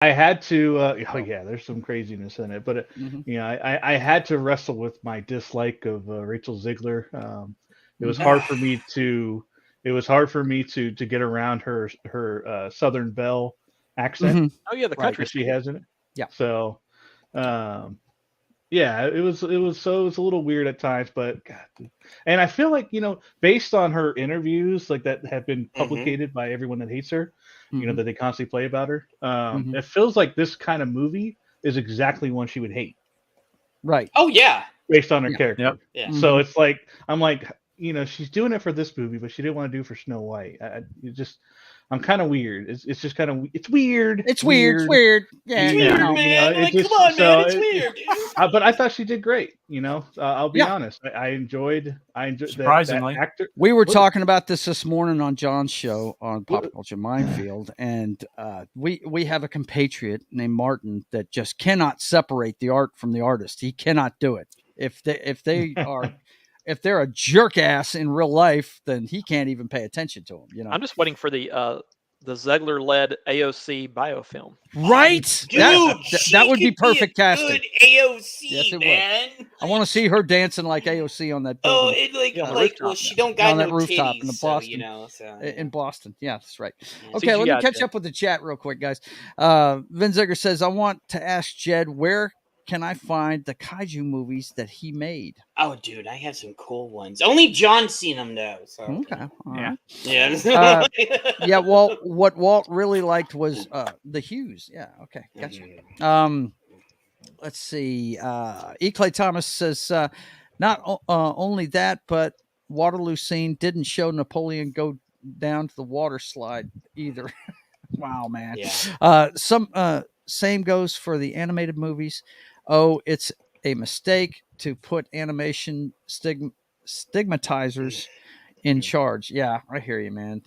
I had to. Oh yeah, there's some craziness in it, but I had to wrestle with my dislike of Rachel Ziegler. It was hard for me to. It was hard for me to get around her Southern Belle accent Oh yeah, the country that she has in it. Yeah. So, um, yeah, it was a little weird at times, but God, and I feel like based on her interviews like that have been publicated by everyone that hates her, that they constantly play about her. It feels like this kind of movie is exactly one she would hate. Right. Oh yeah. Based on her character. Yep. Yeah. So it's like I'm like she's doing it for this movie, but she didn't want to do it for Snow White. I'm kind of weird. It's just kind of it's weird. It's weird. It's weird. Yeah. It's weird, man. Like, come on, man. It's weird, dude. But I thought she did great. I'll be honest. I enjoyed surprisingly that actor. We were talking about this morning on John's show on Pop Culture Minefield, and we have a compatriot named Martin that just cannot separate the art from the artist. He cannot do it. If they are. If they're a jerk ass in real life, then he can't even pay attention to them. I'm just waiting for the Zegler-led AOC biofilm. Right, dude, that would be perfect casting. Good AOC, yes, it man. Would. I want to see her dancing like AOC on that building. Oh, she don't got on no that rooftop titties, in the Boston, in Boston. Yeah, that's right. Okay, let me catch up with the chat real quick, guys. Vin Ziegler says, "I want to ask Jed where." Can I find the kaiju movies that he made? Oh, dude, I have some cool ones. Only John's seen them though. So. Okay. Yeah. Yeah. Yeah. Well, what Walt really liked was the Hughes. Yeah. Okay. Gotcha. Let's see. E. Clay Thomas says not only that, but Waterloo scene didn't show Napoleon go down to the water slide either. Wow, man. Yeah. Same goes for the animated movies. Oh, it's a mistake to put animation stigmatizers in charge. Yeah, I hear you, man.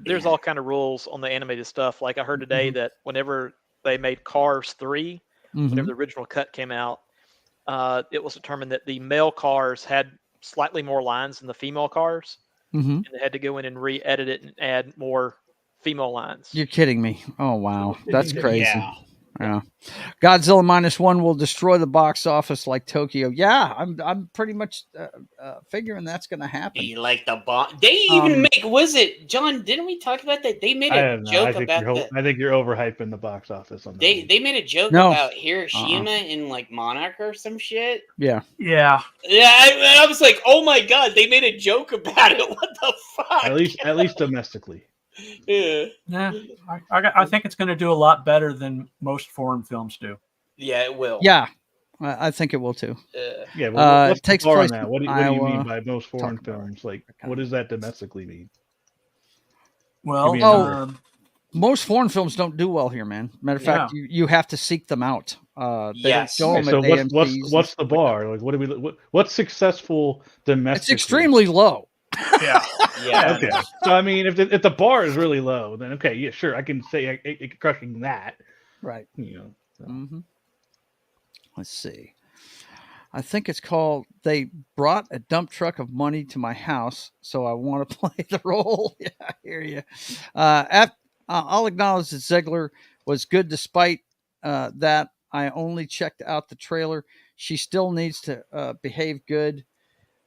There's all kind of rules on the animated stuff. Like I heard today that whenever they made Cars 3, whenever the original cut came out, it was determined that the male cars had slightly more lines than the female cars, and they had to go in and re-edit it and add more female lines. You're kidding me. Oh, wow. That's crazy. Yeah. Godzilla -1 will destroy the box office like Tokyo. Yeah, I'm pretty much figuring that's going to happen. You like the bomb? They even make. Was it John? Didn't we talk about that? They made a joke about that. I think you're overhyping the box office on that. They made a joke about Hiroshima in like Monarch or some shit. Yeah. I was like, oh my god, they made a joke about it. What the fuck? At least domestically. Yeah. I think it's going to do a lot better than most foreign films do. Yeah, it will. Yeah, I think it will too. Yeah, but what's it takes the bar place on that? What do you mean by most foreign films? Like, what does that domestically mean? Well, most foreign films don't do well here, man. Matter of fact, you have to seek them out. Yes. So what's the bar? Like, what's successful domestic? It's extremely low. Yeah. Okay. So I mean, if the bar is really low, then okay, yeah, sure, I can say crushing that. Right. So. Let's see. I think it's called "They Brought a Dump Truck of Money to My House," so I want to play the role. Yeah, I hear you. I'll acknowledge that Ziegler was good despite that. I only checked out the trailer. She still needs to behave good.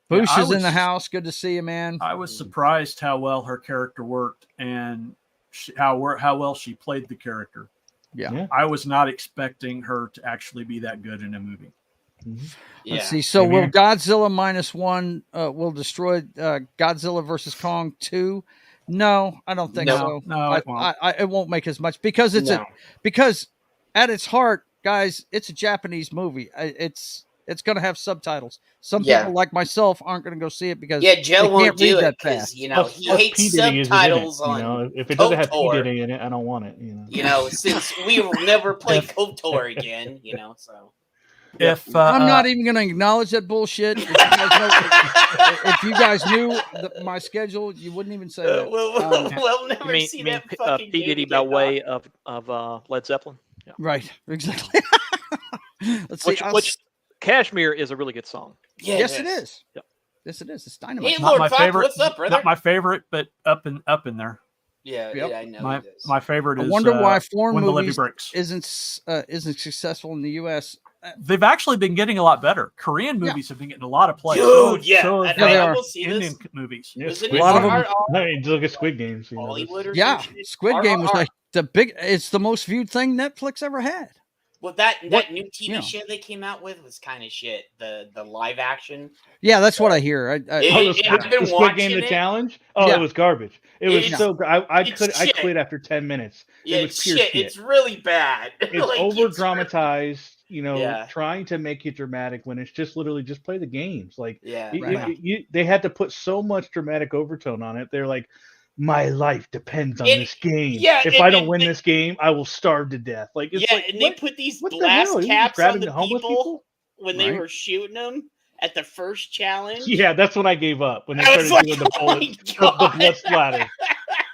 Bush is in the house. Good to see you, man. I was surprised how well her character worked and how well she played the character. Yeah. I was not expecting her to actually be that good in a movie. Let's see. So will Godzilla -1 will destroy Godzilla versus Kong 2? No, I don't think so. No, it won't. It won't make as much because because at its heart, guys, it's a Japanese movie. It's going to have subtitles. Some people like myself aren't going to go see it because Joe won't do it because he hates subtitles on. If it doesn't have P-Diddy in it, I don't want it. Since we will never play KOTOR again, so. If I'm not even going to acknowledge that bullshit. If you guys knew my schedule, you wouldn't even say that. We'll never see that fucking P. Diddy by way of Led Zeppelin. Yeah. Right, exactly. Let's see. Which Kashmir is a really good song. Yeah, yes, it is. Yep. Yes, it is. It's dynamite. Hey, Lord Fox, what's up, brother? Not my favorite, but up in there. Yeah, Yep. yeah, I know. My favorite is. I wonder why foreign When the Levee movies Breaks isn't successful in the U.S. They've actually been getting a lot better. Korean movies have been getting a lot of play. Dude, so and have I will see Indian this. movies. Yeah, Squid, Squid lot of Game. them- I mean, look at Squid Games. You know, Hollywood or Yeah, some shit. Squid Game was like the big. It's the most viewed thing Netflix ever had. Well, that What- new TV you know. show they came out with was kind of shit. The live action. Yeah, that's what I hear. I've been the Squid Game, watching the it. challenge. Oh, Yeah. it was garbage. It was It's- so. I it's I shit. quit after 10 minutes. Yeah, It was it's pure shit. shit. It's really bad. It's Like, over it's dramatized. You know, Yeah. trying to make it dramatic when it's just literally just play the games. Like, Yeah. they had to put so much dramatic overtone on it. They're like, my life depends on And- this game. yeah, if and- I don't and win they- this game, I will starve to death. Like, it's Yeah, like, and what? they put these What the blast hell? Are you just caps on grabbing the the homeless people when they Right. were shooting them at the first challenge. Yeah, that's when I gave up. When they I was started like, doing the oh my bullets, the God. blood splatter.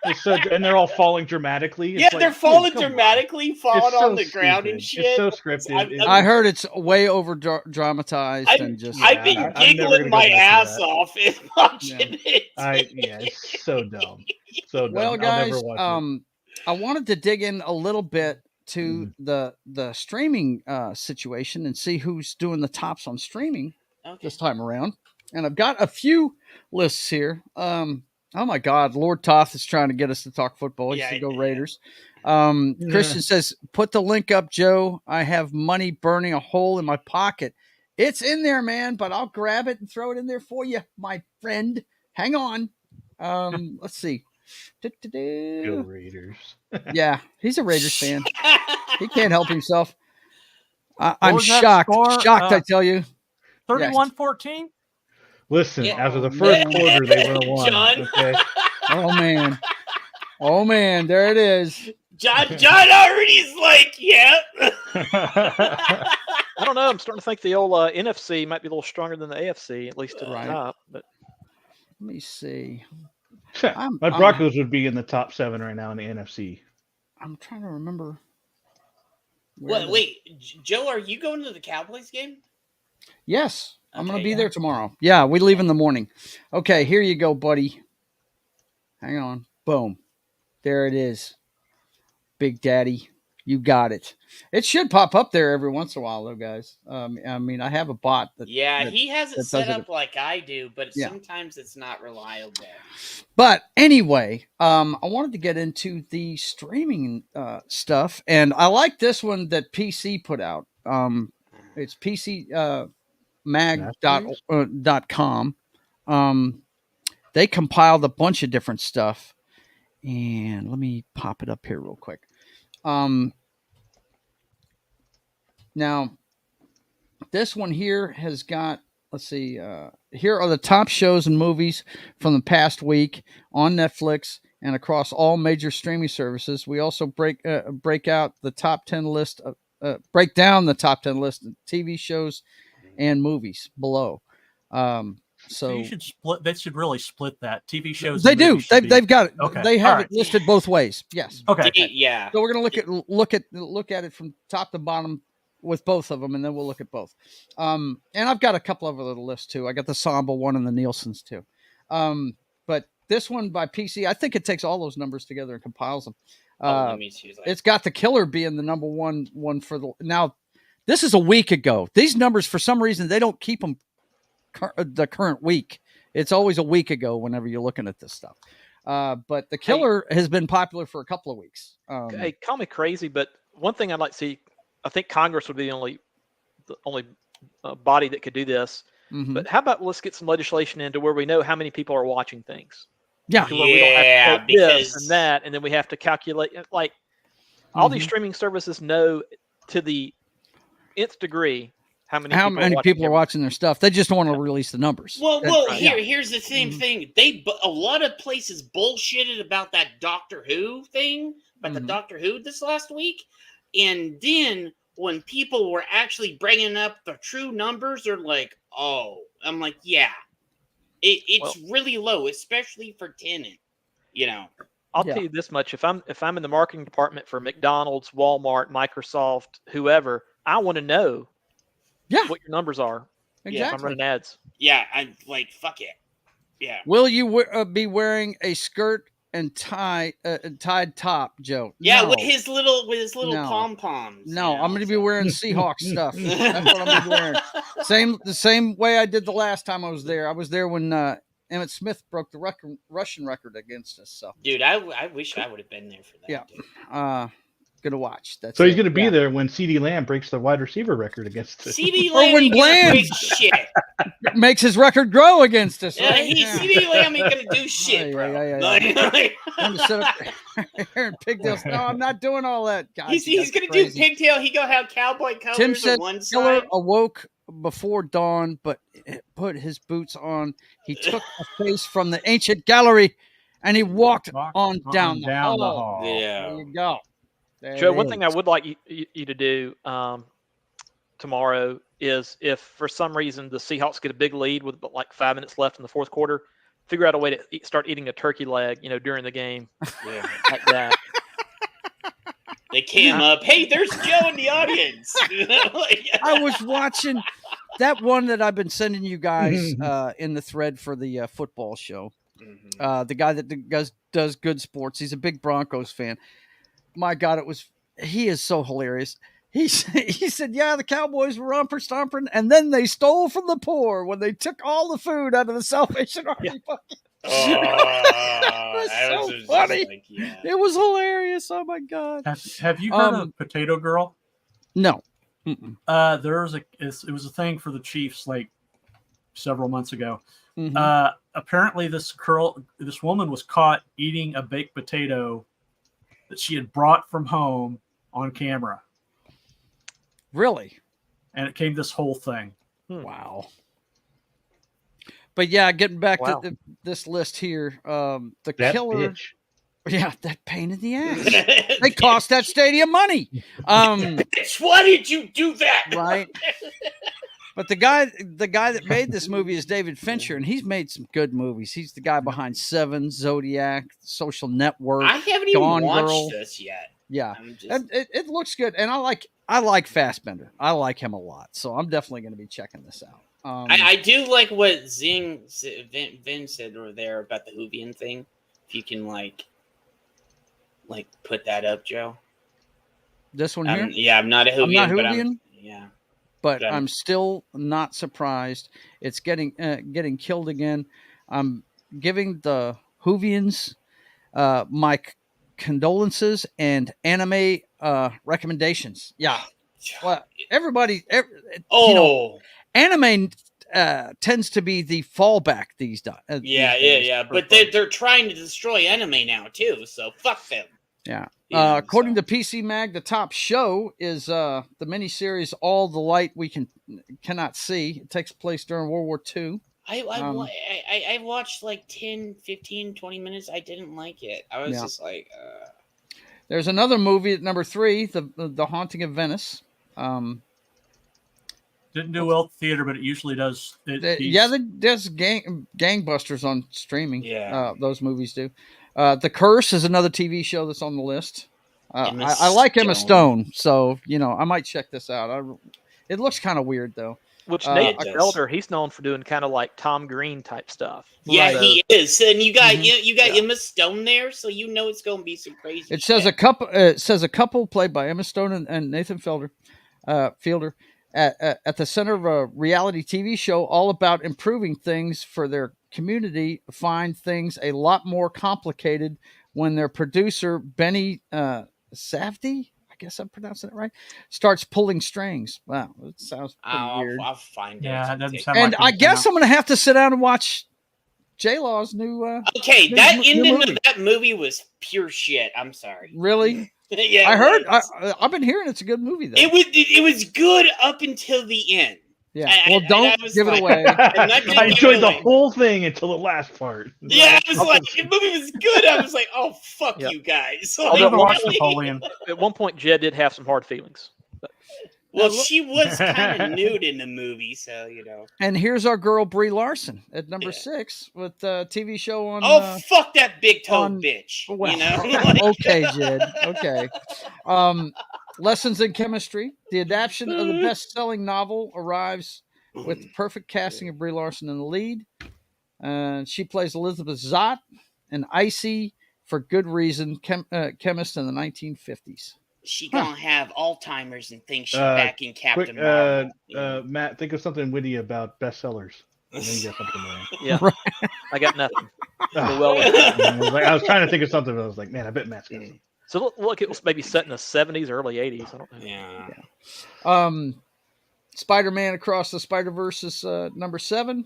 It's so, and they're all falling dramatically. It's Yeah, like, they're dude, falling come on. dramatically, falling It's so on the ground and stupid. shit. It's so scripted. I heard it's way over dramatized and just. I've been I'm never giggling gonna my go back to ass that. off and watching it. It's so dumb. So dumb. Well, I'll guys, never watch it. I wanted to dig in a little bit Mm-hmm. to the streaming situation and see who's doing the tops on streaming this time around. And I've got a few lists here. Oh my God, Lord Toth is trying to get us to talk football. He should go Raiders. Christian says, "Put the link up, Joe. I have money burning a hole in my pocket. It's in there, man, but I'll grab it and throw it in there for you, my friend. Hang on. Let's see. Go Raiders. Yeah, he's a Raiders fan. He can't help himself. What I'm was that shocked. score? Shocked, I tell you. 31-14? Listen, Yeah. after the first quarter, they would have won. John. Okay. Oh man. Oh man, there it is. John already's like, yeah. I don't know. I'm starting to think the old NFC might be a little stronger than the AFC, at least to the Right. top. But Let me see. My Broncos would be in the top 7 right now in the NFC. I'm trying to remember. Wait, Joe, are you going to the Cowboys game? Yes, I'm going to Okay, be yeah. there tomorrow. Yeah, we leave in the morning. Okay, here you go, buddy. Hang on. Boom. There it is. Big Daddy. You got it. It should pop up there every once in a while, though, guys. I mean, I have a bot that. Yeah, that- he has it that set does up like I do, but Yeah. sometimes it's not reliable. But anyway, I wanted to get into the streaming stuff, and I like this one that PC put out. It's PCMag.com. They compiled a bunch of different stuff, and let me pop it up here real quick. Now, this one here has got, let's see, here are the top shows and movies from the past week on Netflix and across all major streaming services. We also break out the top 10 list, break down the top 10 list of TV shows and movies below. So you should split. They should really split that. TV shows. They do. They've got it. Okay. They have it listed both ways. Yes. Okay. Yeah. So we're gonna look at it from top to bottom with both of them, and then we'll look at both. And I've got a couple of other lists too. I got the Samba one and the Nielsen's too. But this one by PC, I think it takes all those numbers together and compiles them. Let me choose that. It's got The Killer being the number one for the now. This is a week ago. These numbers, for some reason, they don't keep them the current week. It's always a week ago whenever you're looking at this stuff. But The Killer has been popular for a couple of weeks. Hey, call me crazy, but one thing I'd like to see, I think Congress would be the only body that could do this. Mhm. But how about let's get some legislation into where we know how many people are watching things. Yeah. To where we don't have to put because this and that, and then we have to calculate. Like all these streaming services know to the nth degree how many people are watching their stuff. They just don't want to release the numbers. Well, right. here's the same thing. A lot of places bullshitted about that Doctor Who thing, about the Doctor Who this last week, and then when people were actually bringing up the true numbers, they're like, "Oh," I'm like, "Yeah, it's really low, especially for Tenet." You know, I'll tell you this much: if I'm in the marketing department for McDonald's, Walmart, Microsoft, whoever, I want to know what your numbers are. Exactly. If I'm running ads. Yeah, I'm like, fuck it. Yeah. Will you be wearing a skirt and tied top, Joe. Yeah, No. with his little No. pom poms. No, I'm going to be wearing Seahawks stuff. That's what I'm going to be wearing. The same way I did the last time I was there. I was there when Emmett Smith broke the Russian record against us. So, dude, I wish I would have been there for that. Yeah. Dude. Gonna watch. That's so he's it. going to be there when CeeDee Lamb breaks the wide receiver record against us. CeeDee Or Lamb when ain't gonna Bland break shit. makes his record grow against us. Yeah, Right? CeeDee Lamb ain't gonna do shit, bro. I'm gonna sit up here in pigtails. No, I'm not doing all that. God, he's gonna do pigtail. He gonna have cowboy colors Tim said on one Killer side. awoke before dawn, but put his boots on. He took a face from the ancient gallery, and he walked on down the hall. Yeah, there you go. Joe, one thing I would like you to do tomorrow is, if for some reason the Seahawks get a big lead with like 5 minutes left in the fourth quarter, figure out a way to start eating a turkey leg, during the game, like that. They came up. Hey, there's Joe in the audience. I was watching that one that I've been sending you guys in the thread for the football show. The guy that does Good Sports. He's a big Broncos fan. My God, he is so hilarious. He said, yeah, the Cowboys were romper stomping, and then they stole from the poor when they took all the food out of the Salvation Army bucket. It was so funny. It was hilarious. Oh my God. Have you heard of Potato Girl? No. It was a thing for the Chiefs like several months ago. Apparently this woman was caught eating a baked potato that she had brought from home on camera. Really? And it came this whole thing. Wow. But yeah, getting back to this list here, the that killer. Bitch. Yeah, that pain in the ass. They cost that stadium money. Why did you do that? Right. But the guy that made this movie is David Fincher, and he's made some good movies. He's the guy behind Seven, Zodiac, Social Network. I haven't even watched this yet. Yeah, it looks good, and I like Fassbender. I like him a lot, so I'm definitely going to be checking this out. I do like what Vin said over there about the Whovian thing. If you can like put that up, Joe. This one here? Yeah, I'm not a Whovian. But I'm still not surprised. It's getting killed again. I'm giving the Whovians my condolences and anime recommendations. Yeah. Well, everybody. Anime tends to be the fallback these days. But they're trying to destroy anime now too. So fuck them. Yeah. According to PC Mag, the top show is the miniseries All the Light We Cannot See. It takes place during World War II. I watched like 10, 15, 20 minutes. I didn't like it. I was just like... There's another movie at number 3, The Haunting of Venice. Didn't do well at the theater, but it usually does. There's gangbusters on streaming. Yeah. Those movies do. The Curse is another TV show that's on the list. I like Emma Stone, so I might check this out. It looks kind of weird though. Which Nate Felder, he's known for doing kind of like Tom Green type stuff. Yeah, he is, and you got Emma Stone there, so it's going to be some crazy. It says a couple played by Emma Stone and Nathan Fielder at the center of a reality TV show all about improving things for their community, find things a lot more complicated when their producer, Benny Safdie, I guess I'm pronouncing it right, starts pulling strings. Wow, that sounds pretty weird. I'll find it. Yeah, it doesn't sound and like I guess I'm going to have to sit down and watch J-Law's new... that ending of that movie was pure shit. I'm sorry. Really? Yeah, I heard. I've been hearing it's a good movie, though. It was good up until the end. Yeah. Don't give it away. I enjoyed the whole thing until the last part. Yeah, it was like the movie was good. I was like, oh fuck you guys. I'll never watch Napoleon. At one point, Jed did have some hard feelings. Well, she was kind of nude in the movie, so And here's our girl Brie Larson at number 6 with a TV show on. Oh, fuck that big toe bitch! Well, okay, Jed. Okay. Lessons in Chemistry. The adaptation of the best-selling novel arrives with the perfect casting of Brie Larson in the lead. She plays Elizabeth Zott, an icy for good reason. Chemist in the 1950s. She gonna have Alzheimer's and think she's back in Captain Marvel. Matt, think of something witty about bestsellers. I think you got something there. Yeah, Right. I got nothing. I was trying to think of something, but I was like, man, I bet Matt's got something. So look, it was maybe set in the 70s, early 80s. I don't know. Yeah. Spider-Man Across the Spider-Verse is number 7.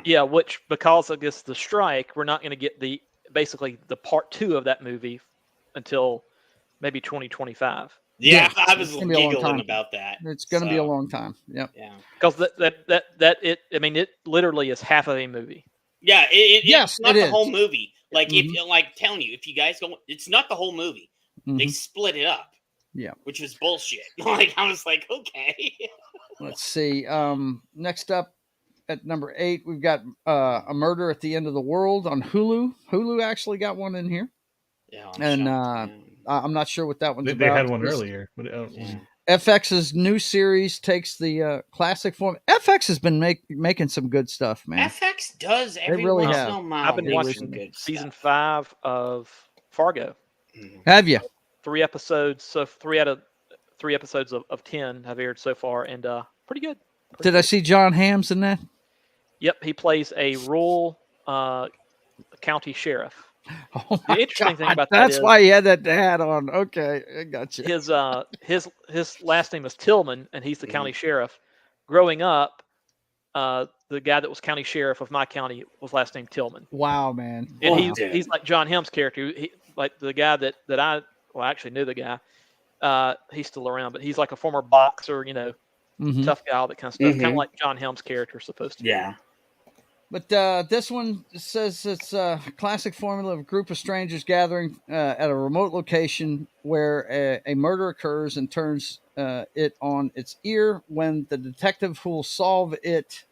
Yeah, which because of the strike, we're not going to get basically the part 2 of that movie until maybe 2025. Yeah, I was giggling about that. It's going to be a long time. Yep. Yeah. Because it literally is half of a movie. Yeah, it's not the is. whole movie. Like telling you, if you guys don't, it's not the whole movie. They split it up. Yeah, which was bullshit. Like I was like, okay. Let's see. Next up at number 8, we've got A Murder at the End of the World on Hulu. Hulu actually got one in here. Yeah, I'm not sure what that one's about. They had one earlier, but FX's new series takes the classic form. FX has been making some good stuff, man. FX does every really once have. in a while. I've been watching season 5 of Fargo. Have you? 3 episodes. So 3 out of 3 episodes of 10 have aired so far, and pretty good. Did I see John Hamm's in that? Yep, he plays a rural county sheriff. Oh the interesting thing about that's why he had that hat on. Okay, I got you. His last name is Tillman, and he's the county sheriff. Growing up, the guy that was county sheriff of my county was last name Tillman. Wow, man! And he's like John Hamm's character. He, like the guy that I actually knew the guy. He's still around, but he's like a former boxer, tough guy, all that kind of stuff. Kind of like John Helm's character is supposed to be. Yeah. But this one says it's a classic formula of a group of strangers gathering at a remote location where a murder occurs and turns it on its ear when the detective who will solve it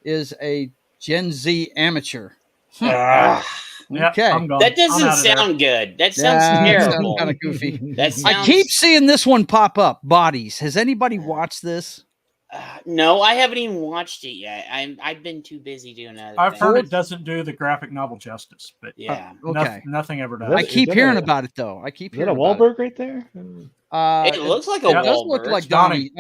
is a Gen Z amateur. Okay. That doesn't sound good. That sounds terrible. Sounds kind of goofy. I keep seeing this one pop up. Bodies. Has anybody watched this? No, I haven't even watched it yet. I've been too busy doing other I've things. heard it doesn't do the graphic novel justice, but okay. nothing ever does. I keep hearing about it though. Is that a Wahlberg right there? It looks like a Wahlberg. It does look like Donnie.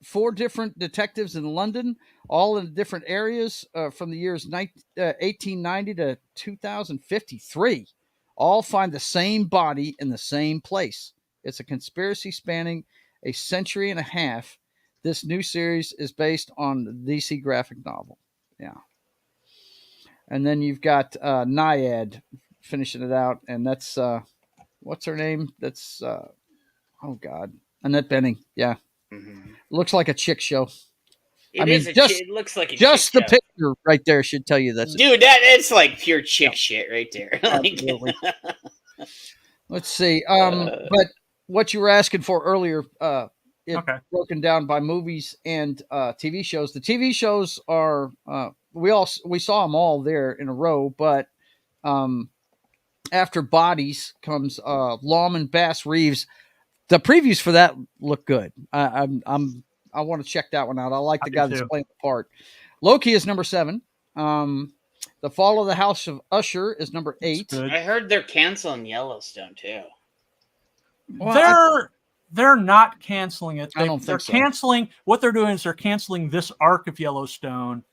4 different detectives in London, all in different areas from the years 1890 to 2053, all find the same body in the same place. It's a conspiracy spanning a century and a half. This new series is based on the DC graphic novel. Yeah. And then you've got Naiad finishing it out, and that's what's her name? That's oh God, Annette Bening. Yeah. Looks like a chick show. It looks like a just chick the show. picture right there should tell you that. Dude, it's like pure chick shit right there. Absolutely. Let's see. But what you were asking for earlier, broken down by movies and TV shows. The TV shows are we saw them all there in a row, but after Bodies comes Lawman Bass Reeves. The previews for that look good. I want to check that one out. I like the guy that's playing the part. Loki is number 7. The Fall of the House of Usher is number 8. I heard they're canceling Yellowstone too. Well, they're not canceling it. They're so. Canceling what they're doing is they're canceling this arc of Yellowstone,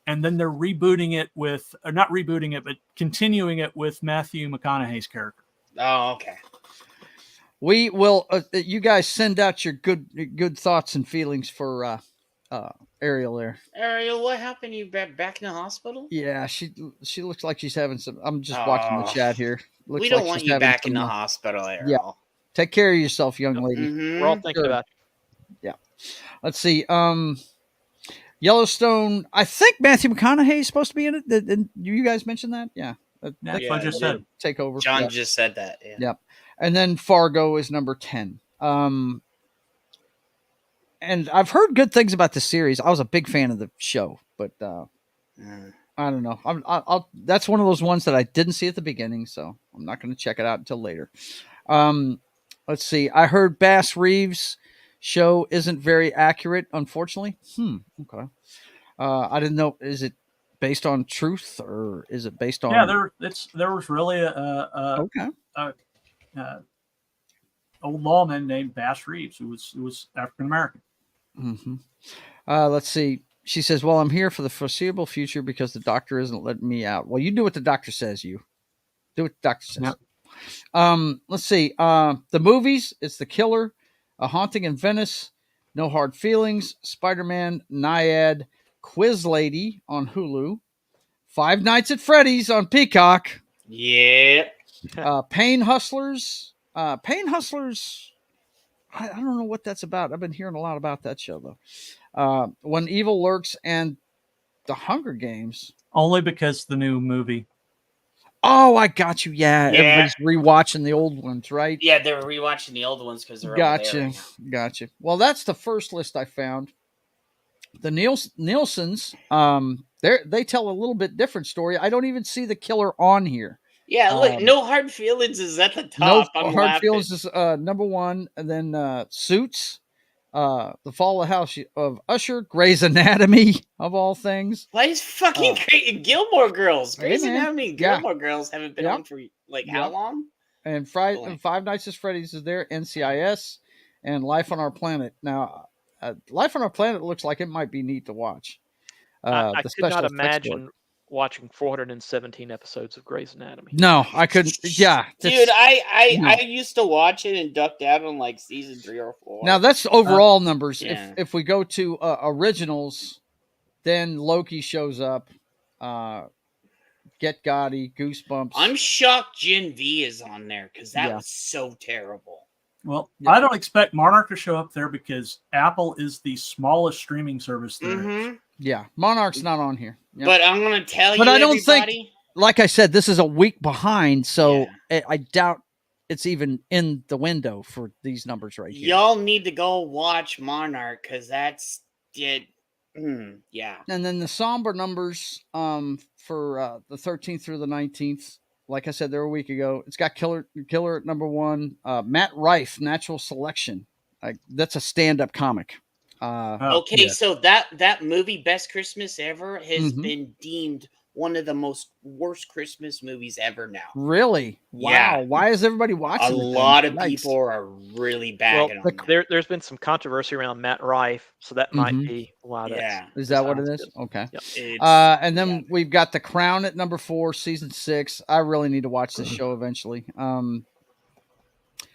and then they're rebooting it with, or not rebooting it, but continuing it with Matthew McConaughey's character. Oh, okay. We will. You guys send out your good thoughts and feelings for Ariel there. Ariel, what happened? You back in the hospital? Yeah, she looks like she's having some. I'm just watching the chat here. Looks we don't like want she's you having back some, in the hospital, Ariel. Yeah. Take care of yourself, young lady. Mm-hmm. We're all thinking about you. Yeah. Let's see. Yellowstone. I think Matthew McConaughey is supposed to be in it. Did you guys mention that? Yeah. That's what I just said. Take over. John just said that. Yeah. Yep. And then Fargo is number 10. And I've heard good things about the series. I was a big fan of the show, but I don't know. I'll that's one of those ones that I didn't see at the beginning, so I'm not going to check it out until later. Let's see. I heard Bass Reeves' show isn't very accurate, unfortunately. Okay. I didn't know. Is it based on truth, or is it based on? Yeah, there was really a old lawman named Bass Reeves who was African American. Mm-hmm. Let's see. She says, "Well, I'm here for the foreseeable future because the doctor isn't letting me out." Well, you do what the doctor says. You do what the doctor says. Yep. Let's see. The movies. It's The Killer, A Haunting in Venice, No Hard Feelings, Spider-Man, Naiad, Quiz Lady on Hulu, Five Nights at Freddy's on Peacock. Yeah. Pain Hustlers. Pain Hustlers. I don't know what that's about. I've been hearing a lot about that show though. When Evil Lurks and The Hunger Games. Only because the new movie. Oh, I got you. Yeah. Everybody's rewatching the old ones, right? Yeah, they were rewatching the old ones because they're over there. Gotcha. Well, that's the first list I found. The Nielsen's, they tell a little bit different story. I don't even see The Killer on here. Yeah, look, No Hard Feelings is at the top. No Hard Feelings is number one, and then Suits, The Fall of the House of Usher, Grey's Anatomy of all things. Why is fucking Gilmore Girls? Grey's Anatomy and Gilmore Girls haven't been on for how long? And Five Nights at Freddy's is there, NCIS, and Life on Our Planet. Now, Life on Our Planet looks like it might be neat to watch. I could not imagine watching 417 episodes of Grey's Anatomy. No, I couldn't. Yeah, dude, I used to watch it and ducked out on like season 3 or 4. Now that's overall numbers. If we go to originals, then Loki shows up. Get Gotti, Goosebumps. I'm shocked Gen V is on there because that was so terrible. Well, I don't expect Monarch to show up there because Apple is the smallest streaming service there. Mm-hmm. Yeah, Monarch's not on here. Yep. But I'm going to tell you, but I don't think, like I said, this is a week behind, so I doubt it's even in the window for these numbers right here. Y'all need to go watch Monarch because that's it. Yeah. And then the somber numbers for the 13th through the 19th. Like I said, they're a week ago. It's got Killer at number one. Matt Rife, Natural Selection. That's a stand-up comic. So that movie, Best Christmas Ever, has been deemed one of the most worst Christmas movies ever now. Really? Wow. Yeah. Why is everybody watching it? A lot of people are really bagging on it. There's been some controversy around Matt Rife, so that might be why that's... Is that what it is? Okay. Yep. And then we've got The Crown at number 4, season 6. I really need to watch this show eventually.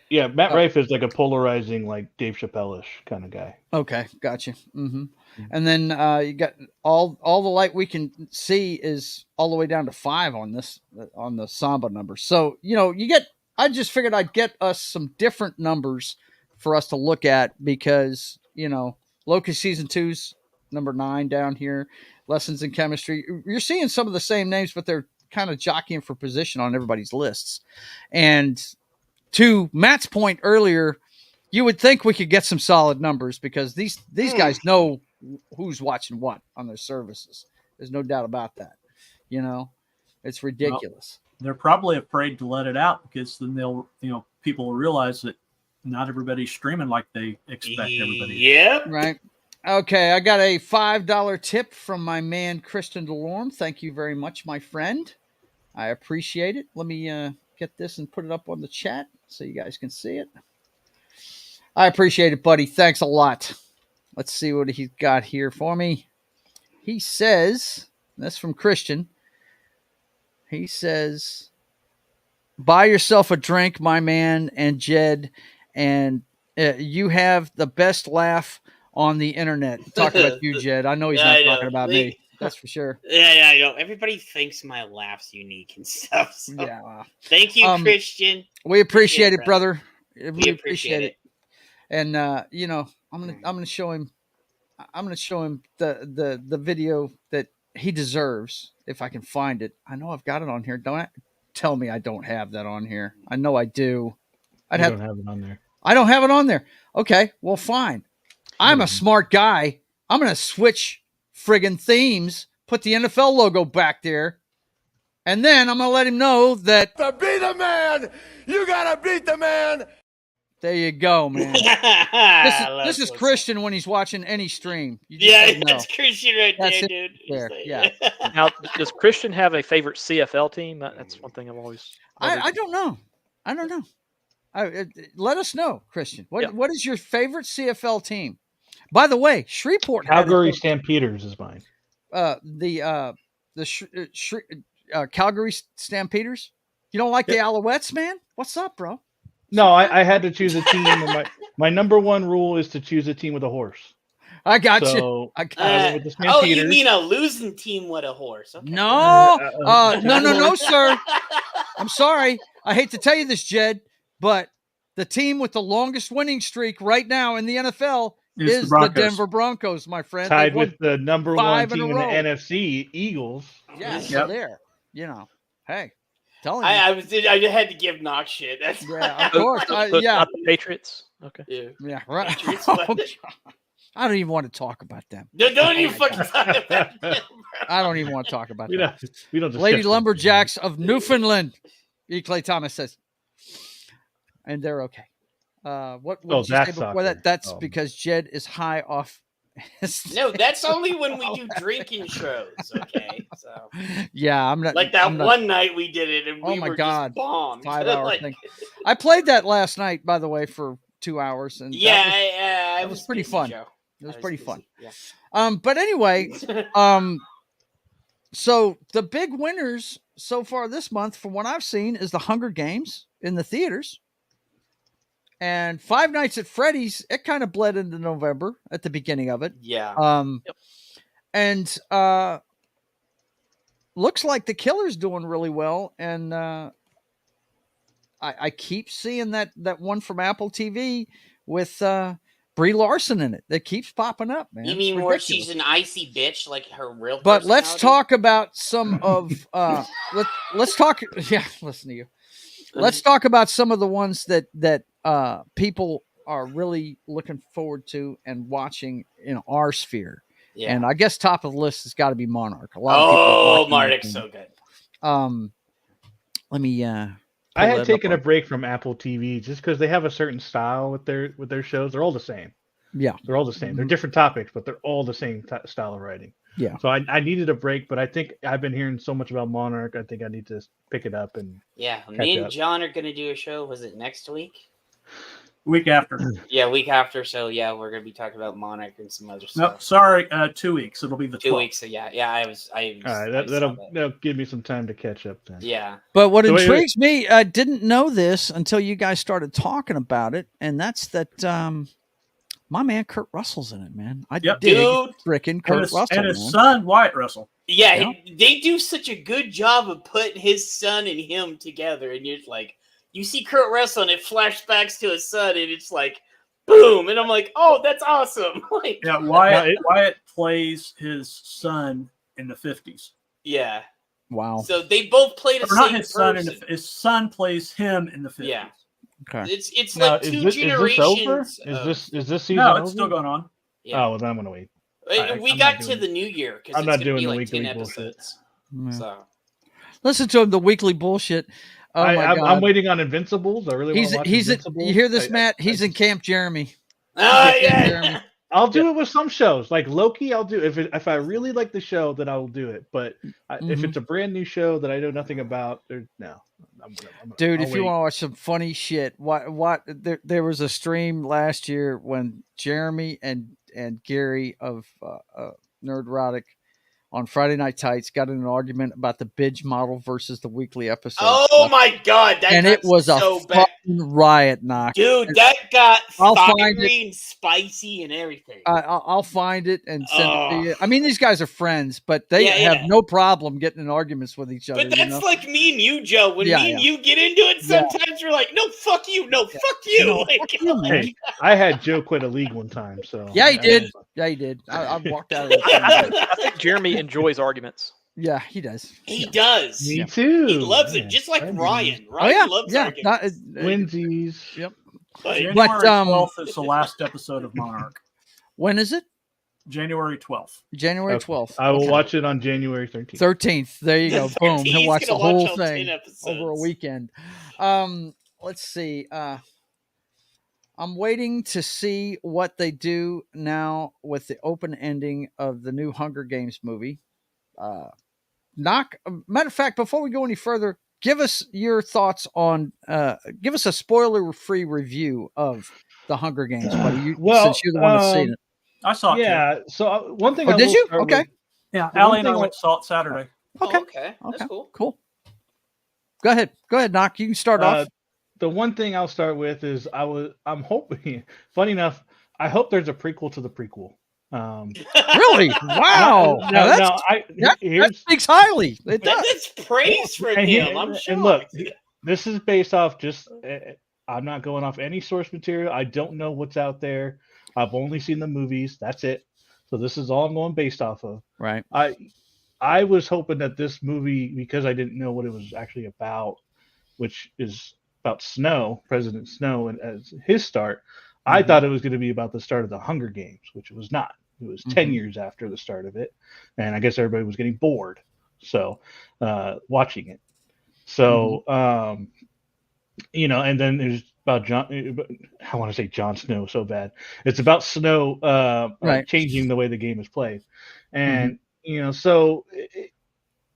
Yeah, Matt Rife is like a polarizing, like Dave Chappelle-ish kind of guy. Okay, gotcha. Mm-hmm. And then you got all the light we can see is all the way down to 5 on the Samba number. So I just figured I'd get us some different numbers for us to look at because Loki season 2's number 9 down here. Lessons in Chemistry. You're seeing some of the same names, but they're kind of jockeying for position on everybody's lists. And to Matt's point earlier, you would think we could get some solid numbers because these guys know who's watching what on their services. There's no doubt about that. It's ridiculous. Well, they're probably afraid to let it out because then people will realize that not everybody's streaming like they expect everybody. Yep. Right. Okay, I got a $5 tip from my man Christian Delorme. Thank you very much, my friend. I appreciate it. Let me get this and put it up on the chat so you guys can see it. I appreciate it, buddy. Thanks a lot. Let's see what he's got here for me. He says, that's from Christian. He says, buy yourself a drink, my man, and Jed, and you have the best laugh on the internet. Talk about you, Jed. I know he's not talking about me. That's for sure. Yeah, I know. Everybody thinks my laugh's unique and stuff. So. Yeah. Wow. Thank you, Christian. We appreciate it, brother. We appreciate it. And I'm gonna show him. I'm gonna show him the video that he deserves if I can find it. I know I've got it on here. Don't tell me I don't have that on here. I know I do. I don't have it on there. I don't have it on there. Okay, well, fine. I'm a smart guy. I'm gonna switch friggin' themes. Put the NFL logo back there. And then I'm going to let him know that to be the man, you got to beat the man. There you go, man. This is Christian when he's watching any stream. That's Christian right That's there, dude. There, Like, yeah. Now, does Christian have a favorite CFL team? That's one thing I've always. I don't know. Let us know, Christian. What is your favorite CFL team? By the way, Shreveport. Calgary Stampeders is mine. The Calgary Stampeders. You don't like the Alouettes, man? What's up, bro? No, I had to choose a team. And my number one rule is to choose a team with a horse. I got you. I went with the Stampeders. You mean a losing team with a horse? Okay. No, no, sir. I'm sorry. I hate to tell you this, Jed, but the team with the longest winning streak right now in the NFL is the Denver Broncos, my friend. Tied with the number one team in the NFC, Eagles. Yeah, so there. Hey. I had to give Knox shit. That's of course. Not the Patriots. Okay. Yeah, right. I don't even want to talk about them. Don't even fucking talk about them. I don't even want to talk about them. We don't Lady Lumberjacks of Newfoundland, E. Clay Thomas says, and they're okay. What did you say before that? That's because Jed is high off. No, that's only when we do drinking shows. Okay, so yeah, I'm not like that one night we did it, and we were just bombed. 5-hour thing. I played that last night, by the way, for 2 hours, and it was pretty fun. Show. It was pretty fun. Yeah. But anyway, so the big winners so far this month, from what I've seen, is the Hunger Games in the theaters. And Five Nights at Freddy's, it kind of bled into November at the beginning of it. Yeah. And looks like The Killer's doing really well. And I keep seeing that one from Apple TV with Brie Larson in it. That keeps popping up, man. You mean where she's an icy bitch, like her real But let's talk about some of let's talk. Yeah, listen to you. Let's talk about some of the ones that people are really looking forward to and watching in our sphere. Yeah. And I guess top of the list has got to be Monarch. A lot of people Monarch's so good. Let me I had taken a break from Apple TV just because they have a certain style with their shows. They're all the same. Yeah. They're all the same. They're different topics, but they're all the same style of writing. Yeah. So I needed a break, but I think I've been hearing so much about Monarch. I think I need to pick it up and me and John are going to do a show. Was it next week? Week after. Yeah, week after. So yeah, we're going to be talking about Monarch and some other stuff. No, sorry, 2 weeks. It'll be the 2 weeks. So yeah. I was. All right, that'll give me some time to catch up then. Yeah. But what intrigues me, I didn't know this until you guys started talking about it, and that's that. My man Kurt Russell's in it, man. I dig freaking Kurt Russell. And his son, Wyatt Russell. Yeah, they do such a good job of putting his son and him together. And you're like, you see Kurt Russell and it flashbacks to his son and it's like, boom. And I'm like, oh, that's awesome. Like, yeah, Wyatt plays his son in the 50s. Yeah. Wow. So they both played the same person. His son plays him in the 50s. Yeah. Okay. It's now, like two generations. Is this season? No, it's still going on. Yeah. Oh, well, then I'm gonna wait. We got to the new year because I'm not doing the like weekly 10 episodes. Bullshit. So listen to him, the weekly bullshit. Oh my God. I'm waiting on Invincibles. I really want to watch Invincibles. You hear this, Matt? He's in Camp Jeremy. Oh yeah. I'll do it with some shows, like Loki. I'll do if I really like the show, then I'll do it. But if it's a brand new show that I know nothing about, no. Dude, if you want to watch some funny shit, there was a stream last year when Jeremy and Gary of Nerdrotic on Friday Night Tights got in an argument about the binge model versus the weekly episode. Oh my God! It was so a fucking riot, knock. Dude, that got fiery and spicy and everything. I'll find it and send it to you. I mean, these guys are friends, but they have no problem getting in arguments with each other. But that's like me and you, Joe. When me and you get into it, sometimes we're like, no, fuck you. No, fuck you. No, fuck you, man. Hey, I had Joe quit a league one time. So yeah, he did. Yeah, he did. I walked out of it. I think Jeremy enjoys arguments. Yeah, he does. He does. Me too. He loves it, just like Ryan. Ryan loves arguments. Twinsies. Yep. January 12th is the last episode of Monarch. When is it? January 12th. January 12th. I will watch it on January 13th. 13th. There you go. Boom. He'll watch the whole thing over a weekend. Let's see. I'm waiting to see what they do now with the open ending of the new Hunger Games movie. Matter of fact, before we go any further, give us your thoughts on. Give us a spoiler-free review of the Hunger Games, buddy. Since you're the one that's seen it. I saw it too. So one thing Oh, I did will you? start Okay. with, Yeah, the Allie one and I thing went saw it Saturday. Okay. Oh, okay. That's cool. Cool. Go ahead, Knock. You can start off. the one thing I'll start with is I'm hoping. Funny enough, I hope there's a prequel to the prequel. Really? Wow. Here's that speaks highly. It does. That's praise for him. I'm shocked. And look, this is based off just. I'm not going off any source material. I don't know what's out there. I've only seen the movies. That's it. So this is all I'm going based off of. Right. I was hoping that this movie, because I didn't know what it was actually about, which is about Snow, President Snow, and as his start, I thought it was going to be about the start of the Hunger Games, which it was not. It was 10 years after the start of it, and I guess everybody was getting bored, so watching it. So and then there's about I want to say Jon Snow so bad. It's about Snow changing the way the game is played, and so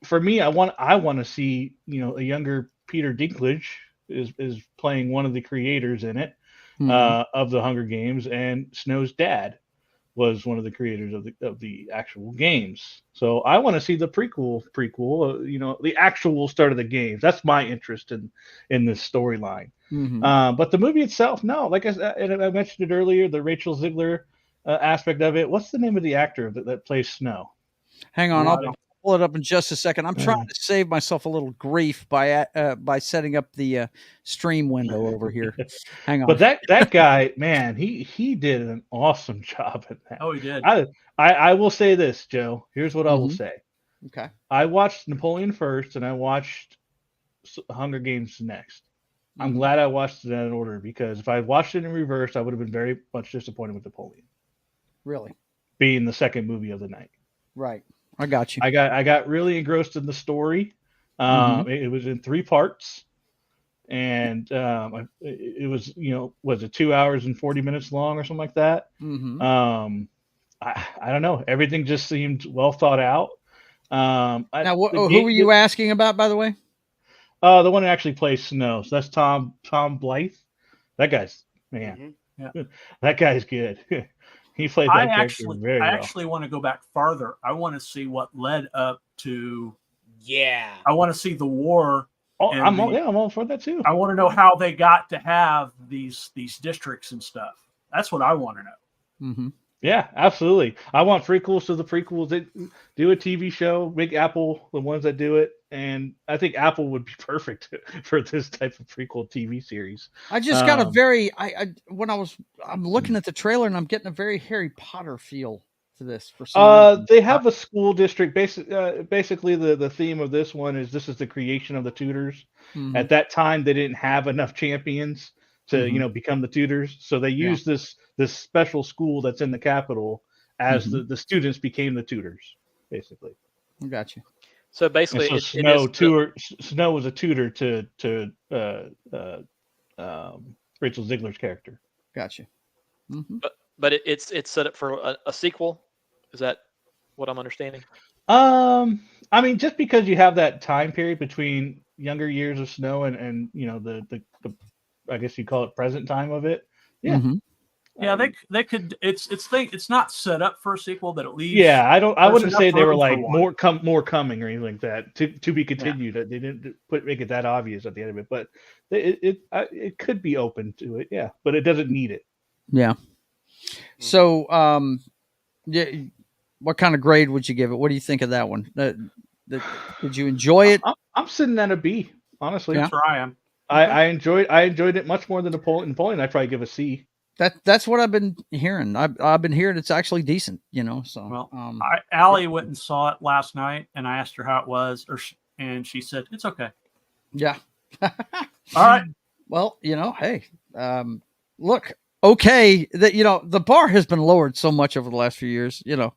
for me, I want to see a younger Peter Dinklage is playing one of the creators in it of the Hunger Games, and Snow's dad was one of the creators of the actual games. So I want to see the prequel, the actual start of the games. That's my interest in this storyline. But the movie itself, no. Like I mentioned it earlier, the Rachel Ziegler aspect of it. What's the name of the actor that plays Snow? Hang on, I'll pull it up in just a second. I'm trying to save myself a little grief by setting up the stream window over here. Hang on. But that guy, man, he did an awesome job at that. Oh, he did. I will say this, Joe. Here's what I will say. Okay. I watched Napoleon first, and I watched Hunger Games next. I'm glad I watched it in order, because if I watched it in reverse, I would have been very much disappointed with Napoleon. Really? Being the second movie of the night. Right. I got you. I got really engrossed in the story. It was in 3 parts, and it was was it 2 hours and 40 minutes long or something like that. I don't know. Everything just seemed well thought out. Now, who were you asking about, by the way? The one that actually plays Snow. So that's Tom Blythe. That guy's that guy's good. He played that character very well. I actually want to go back farther. I want to see what led up to. Yeah. I want to see the war. Oh, I'm all for that too. I want to know how they got to have these districts and stuff. That's what I want to know. Yeah, absolutely. I want prequels to the prequels. They do a TV show, make Apple the ones that do it, and I think Apple would be perfect for this type of prequel TV series. I just got I'm looking at the trailer and I'm getting a very Harry Potter feel to this. For some reason. They have a school district. Basically, the theme of this one is the creation of the tutors. At that time, they didn't have enough champions to become the tutors, so they used this special school that's in the capital as the students became the tutors, basically. I got you. So basically, Snow was a tutor to Rachel Ziegler's character. Got you. But it's set up for a sequel. Is that what I'm understanding? I mean, just because you have that time period between younger years of Snow and the I guess you call it present time of it. Yeah. Yeah, they could. It's not set up for a sequel, but at least. Yeah, I wouldn't say they were like more coming or anything like that to be continued. They didn't make it that obvious at the end of it, but it could be open to it. Yeah, but it doesn't need it. Yeah. So, what kind of grade would you give it? What do you think of that one? Did you enjoy it? I'm sitting at a B, honestly. That's where I am. I enjoyed it much more than Napoleon. I'd probably give a C. That's what I've been hearing. I've been hearing it's actually decent, So well, Allie went and saw it last night, and I asked her how it was, and she said it's okay. Yeah. All right. Well, hey, look, okay that the bar has been lowered so much over the last few years. When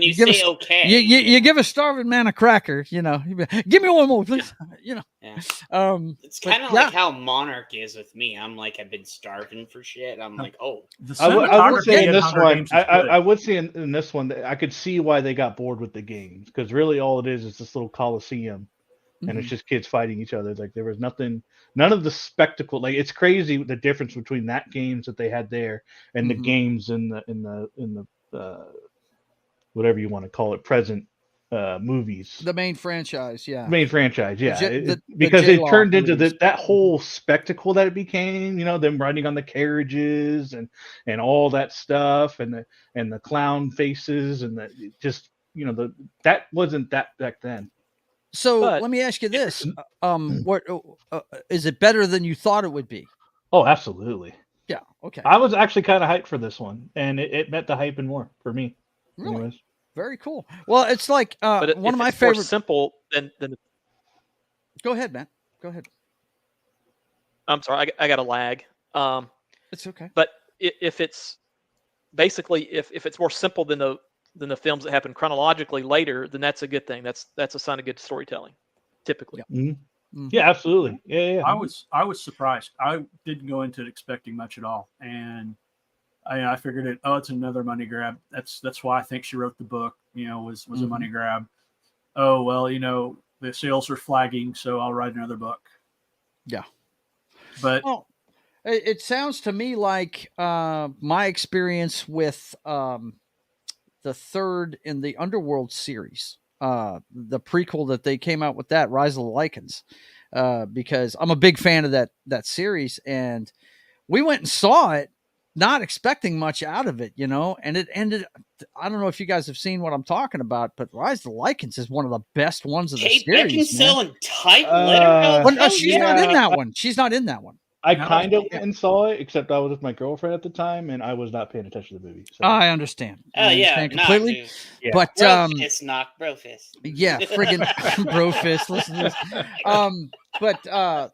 you say okay, you give a starving man a cracker. Give me one more, please. Yeah. It's but kind of like how Monarch is with me. I'm like, I've been starving for shit. I'm like, oh. I would say in this Hunger one, Games is good. I would say in this one that I could see why they got bored with the games, because really all it is this little coliseum, and it's just kids fighting each other. Like there was none of the spectacle. Like it's crazy the difference between that games that they had there and the games in the whatever you want to call it, present movies. The main franchise, yeah. Because it turned into that whole spectacle that it became. Them riding on the carriages and all that stuff, and the clown faces, and that wasn't that back then. So let me ask you this: what is it better than you thought it would be? Oh, absolutely. Yeah. Okay. I was actually kind of hyped for this one, and it met the hype and more for me. Really? Anyways. Very cool. Well, it's like but one of my favorite. More simple than. Go ahead, Matt. Go ahead. I'm sorry, I got a lag. It's okay. But if it's basically if it's more simple than the films that happen chronologically later, then that's a good thing. That's a sign of good storytelling, typically. Yeah, yeah, absolutely. Yeah. I was surprised. I didn't go into it expecting much at all, and I figured it. Oh, it's another money grab. That's why I think she wrote the book. Was a money grab. Oh well, the sales are flagging, so I'll write another book. Yeah, but it sounds to me like my experience with the third in the Underworld series, the prequel that they came out with, that Rise of the Lycans, because I'm a big fan of that series, and we went and saw it, not expecting much out of it, and it ended. I don't know if you guys have seen what I'm talking about, but Rise of the Lycans is one of the best ones of the series. Kate Beckinsale and Type Letter. She's not in that one. She's not in that one. I kind of went and saw it, except I was with my girlfriend at the time, and I was not paying attention to the movie. So. I understand. Completely. Yeah. But Brofist, knock Brofist. Yeah, friggin' Brofist. Listen to this. But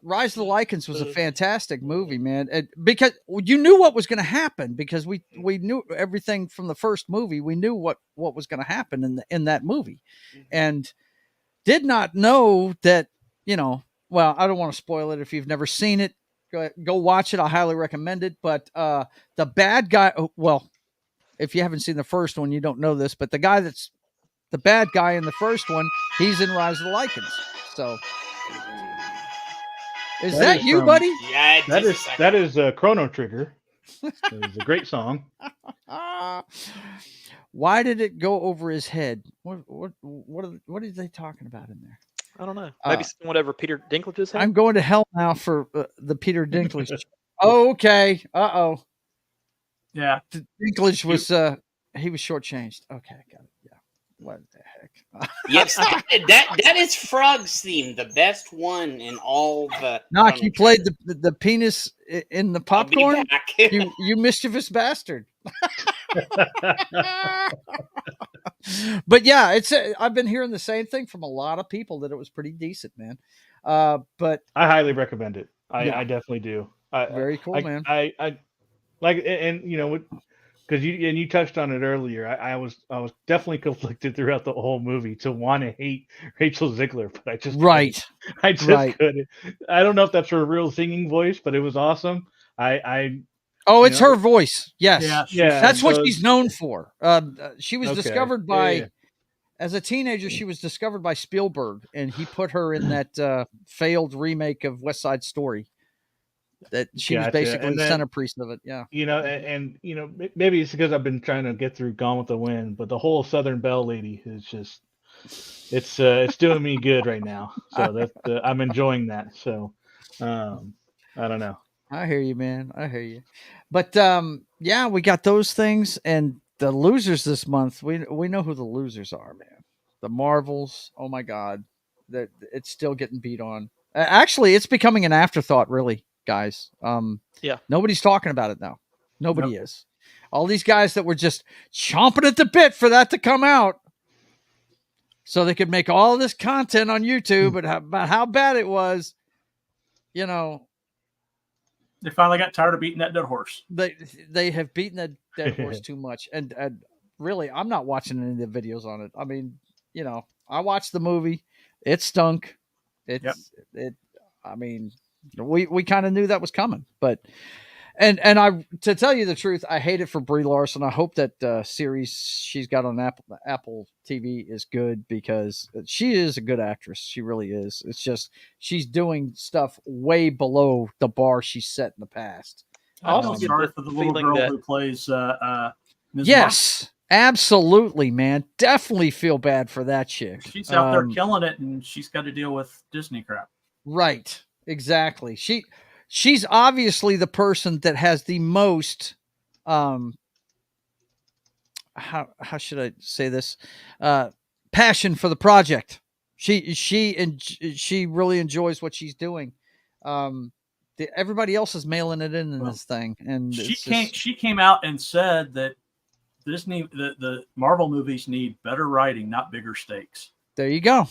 Rise of the Lycans was a fantastic movie, man. Because you knew what was going to happen, because we knew everything from the first movie. We knew what was going to happen in that movie, and did not know that. Well, I don't want to spoil it if you've never seen it. Go watch it. I highly recommend it. But the bad guy, well, if you haven't seen the first one, you don't know this, but the guy that's the bad guy in the first one, he's in Rise of the Lycans. So is that you, buddy? Yeah, that is Chrono Trigger. It's a great song. Why did it go over his head? What are they talking about in there? I don't know. Maybe whatever Peter Dinklage's head. I'm going to hell now for the Peter Dinklage. Okay. Uh-oh. Yeah. Dinklage was he was shortchanged. Okay, got it. Yeah. What the heck? Yes, that is Frog's theme, the best one in all the. Knock, you played the penis in the popcorn. you mischievous bastard. But yeah, I've been hearing the same thing from a lot of people, that it was pretty decent, man. But I highly recommend it. I definitely do. Very cool, man. I like, and because you touched on it earlier. I was definitely conflicted throughout the whole movie to want to hate Rachel Zegler, but I just couldn't. I don't know if that's her real singing voice, but it was awesome. It's her voice. Yes. Yeah. That's what she's known for. She was discovered by, as a teenager, she was discovered by Spielberg, and he put her in that failed remake of West Side Story. That she was basically the centerpiece of it. Yeah. Maybe it's because I've been trying to get through Gone with the Wind, but the whole Southern Belle lady is just, it's doing me good right now. So I'm enjoying that. So, I don't know. I hear you, man. I hear you. But we got those things, and the losers this month. We know who the losers are, man. The Marvels. Oh my God, that it's still getting beat on. Actually, it's becoming an afterthought, really, guys. Nobody's talking about it now. Nobody is. All these guys that were just chomping at the bit for that to come out, so they could make all this content on YouTube about how bad it was. They finally got tired of beating that dead horse. They have beaten that dead horse too much, and really, I'm not watching any of the videos on it. I mean, I watched the movie. It stunk. It. I mean, we kind of knew that was coming, but and I, to tell you the truth, I hate it for Brie Larson. I hope that series she's got on Apple TV is good, because she is a good actress. She really is. It's just she's doing stuff way below the bar she's set in the past. I also sorry for the little girl who plays Ms. Yes. Monarch. Absolutely, man. Definitely feel bad for that chick. She's out there killing it, and she's got to deal with Disney crap. Right. Exactly. She's obviously the person that has the most, how should I say this? Passion for the project. She really enjoys what she's doing. Everybody else is mailing it in this thing, and she came out and said that Disney, the Marvel movies need better writing, not bigger stakes. There you go.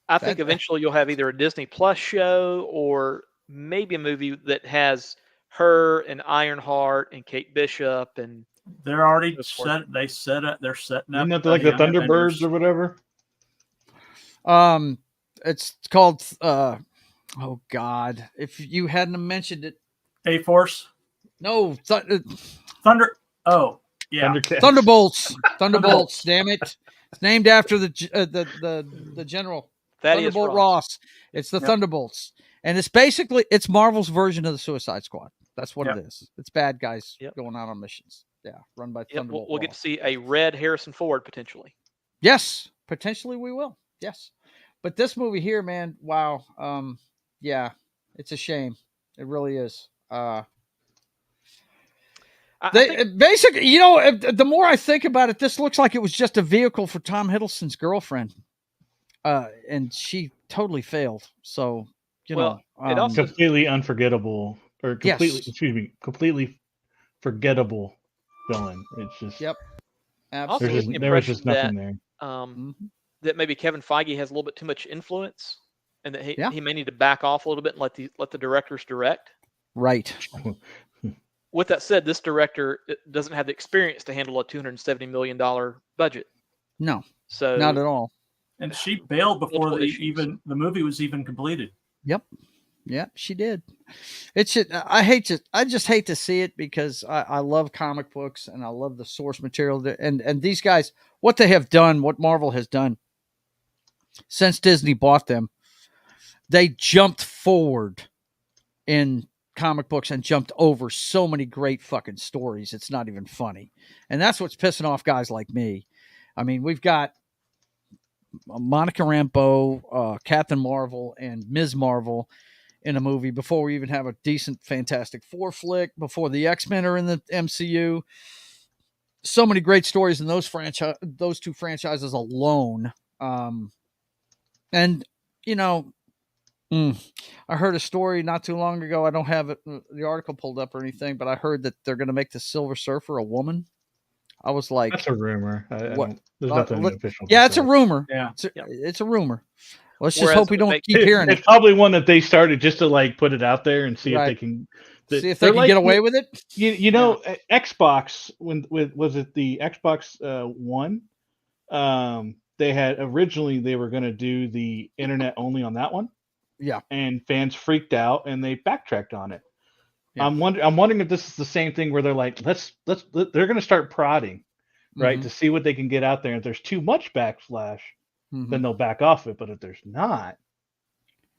I think eventually you'll have either a Disney Plus show or maybe a movie that has her and Ironheart and Kate Bishop, and they're already set. They're setting up. Isn't that like the Thunderbirds or whatever? It's called. Oh God! If you hadn't mentioned it, A-Force. No, Thunder. Oh. Yeah, Thunderbolts. Thunderbolts. Damn it! It's named after the general. Thunderbolt Ross. It's the Thunderbolts, and it's Marvel's version of the Suicide Squad. That's what it is. It's bad guys going out on missions. Yeah, run by Thunderbolt. We'll get to see a red Harrison Ford potentially. Yes, potentially we will. Yes, but this movie here, man, wow. Yeah, it's a shame. It really is. Basically, the more I think about it, this looks like it was just a vehicle for Tom Hiddleston's girlfriend, and she totally failed. So, it also completely unforgettable, or completely forgettable villain. It's just absolutely. There was just nothing there. That maybe Kevin Feige has a little bit too much influence, and that he may need to back off a little bit and let the directors direct. Right. With that said, this director doesn't have the experience to handle a $270 million budget. No, so not at all. And she bailed before the movie was even completed. Yep, she did. I just hate to see it, because I love comic books and I love the source material. And these guys, what they have done, what Marvel has done since Disney bought them, they jumped forward in comic books and jumped over so many great fucking stories. It's not even funny. And that's what's pissing off guys like me. I mean, we've got Monica Rambeau, Captain Marvel, and Ms. Marvel in a movie before we even have a decent Fantastic Four flick, before the X-Men are in the MCU. So many great stories in those two franchises alone. And, I heard a story not too long ago. I don't have the article pulled up or anything, but I heard that they're going to make the Silver Surfer a woman. I was like, that's a rumor. There's nothing official. Yeah, it's a rumor. Yeah, it's a rumor. Let's just hope we don't keep hearing it. It's probably one that they started just to put it out there and see if they can. See if they can get away with it. Xbox, was it the Xbox One? They had originally they were going to do the internet only on that one. Yeah, and fans freaked out and they backtracked on it. Yeah. I'm wondering if this is the same thing where they're like, they're going to start prodding, right, to see what they can get out there. If there's too much backslash, then they'll back off it. But if there's not,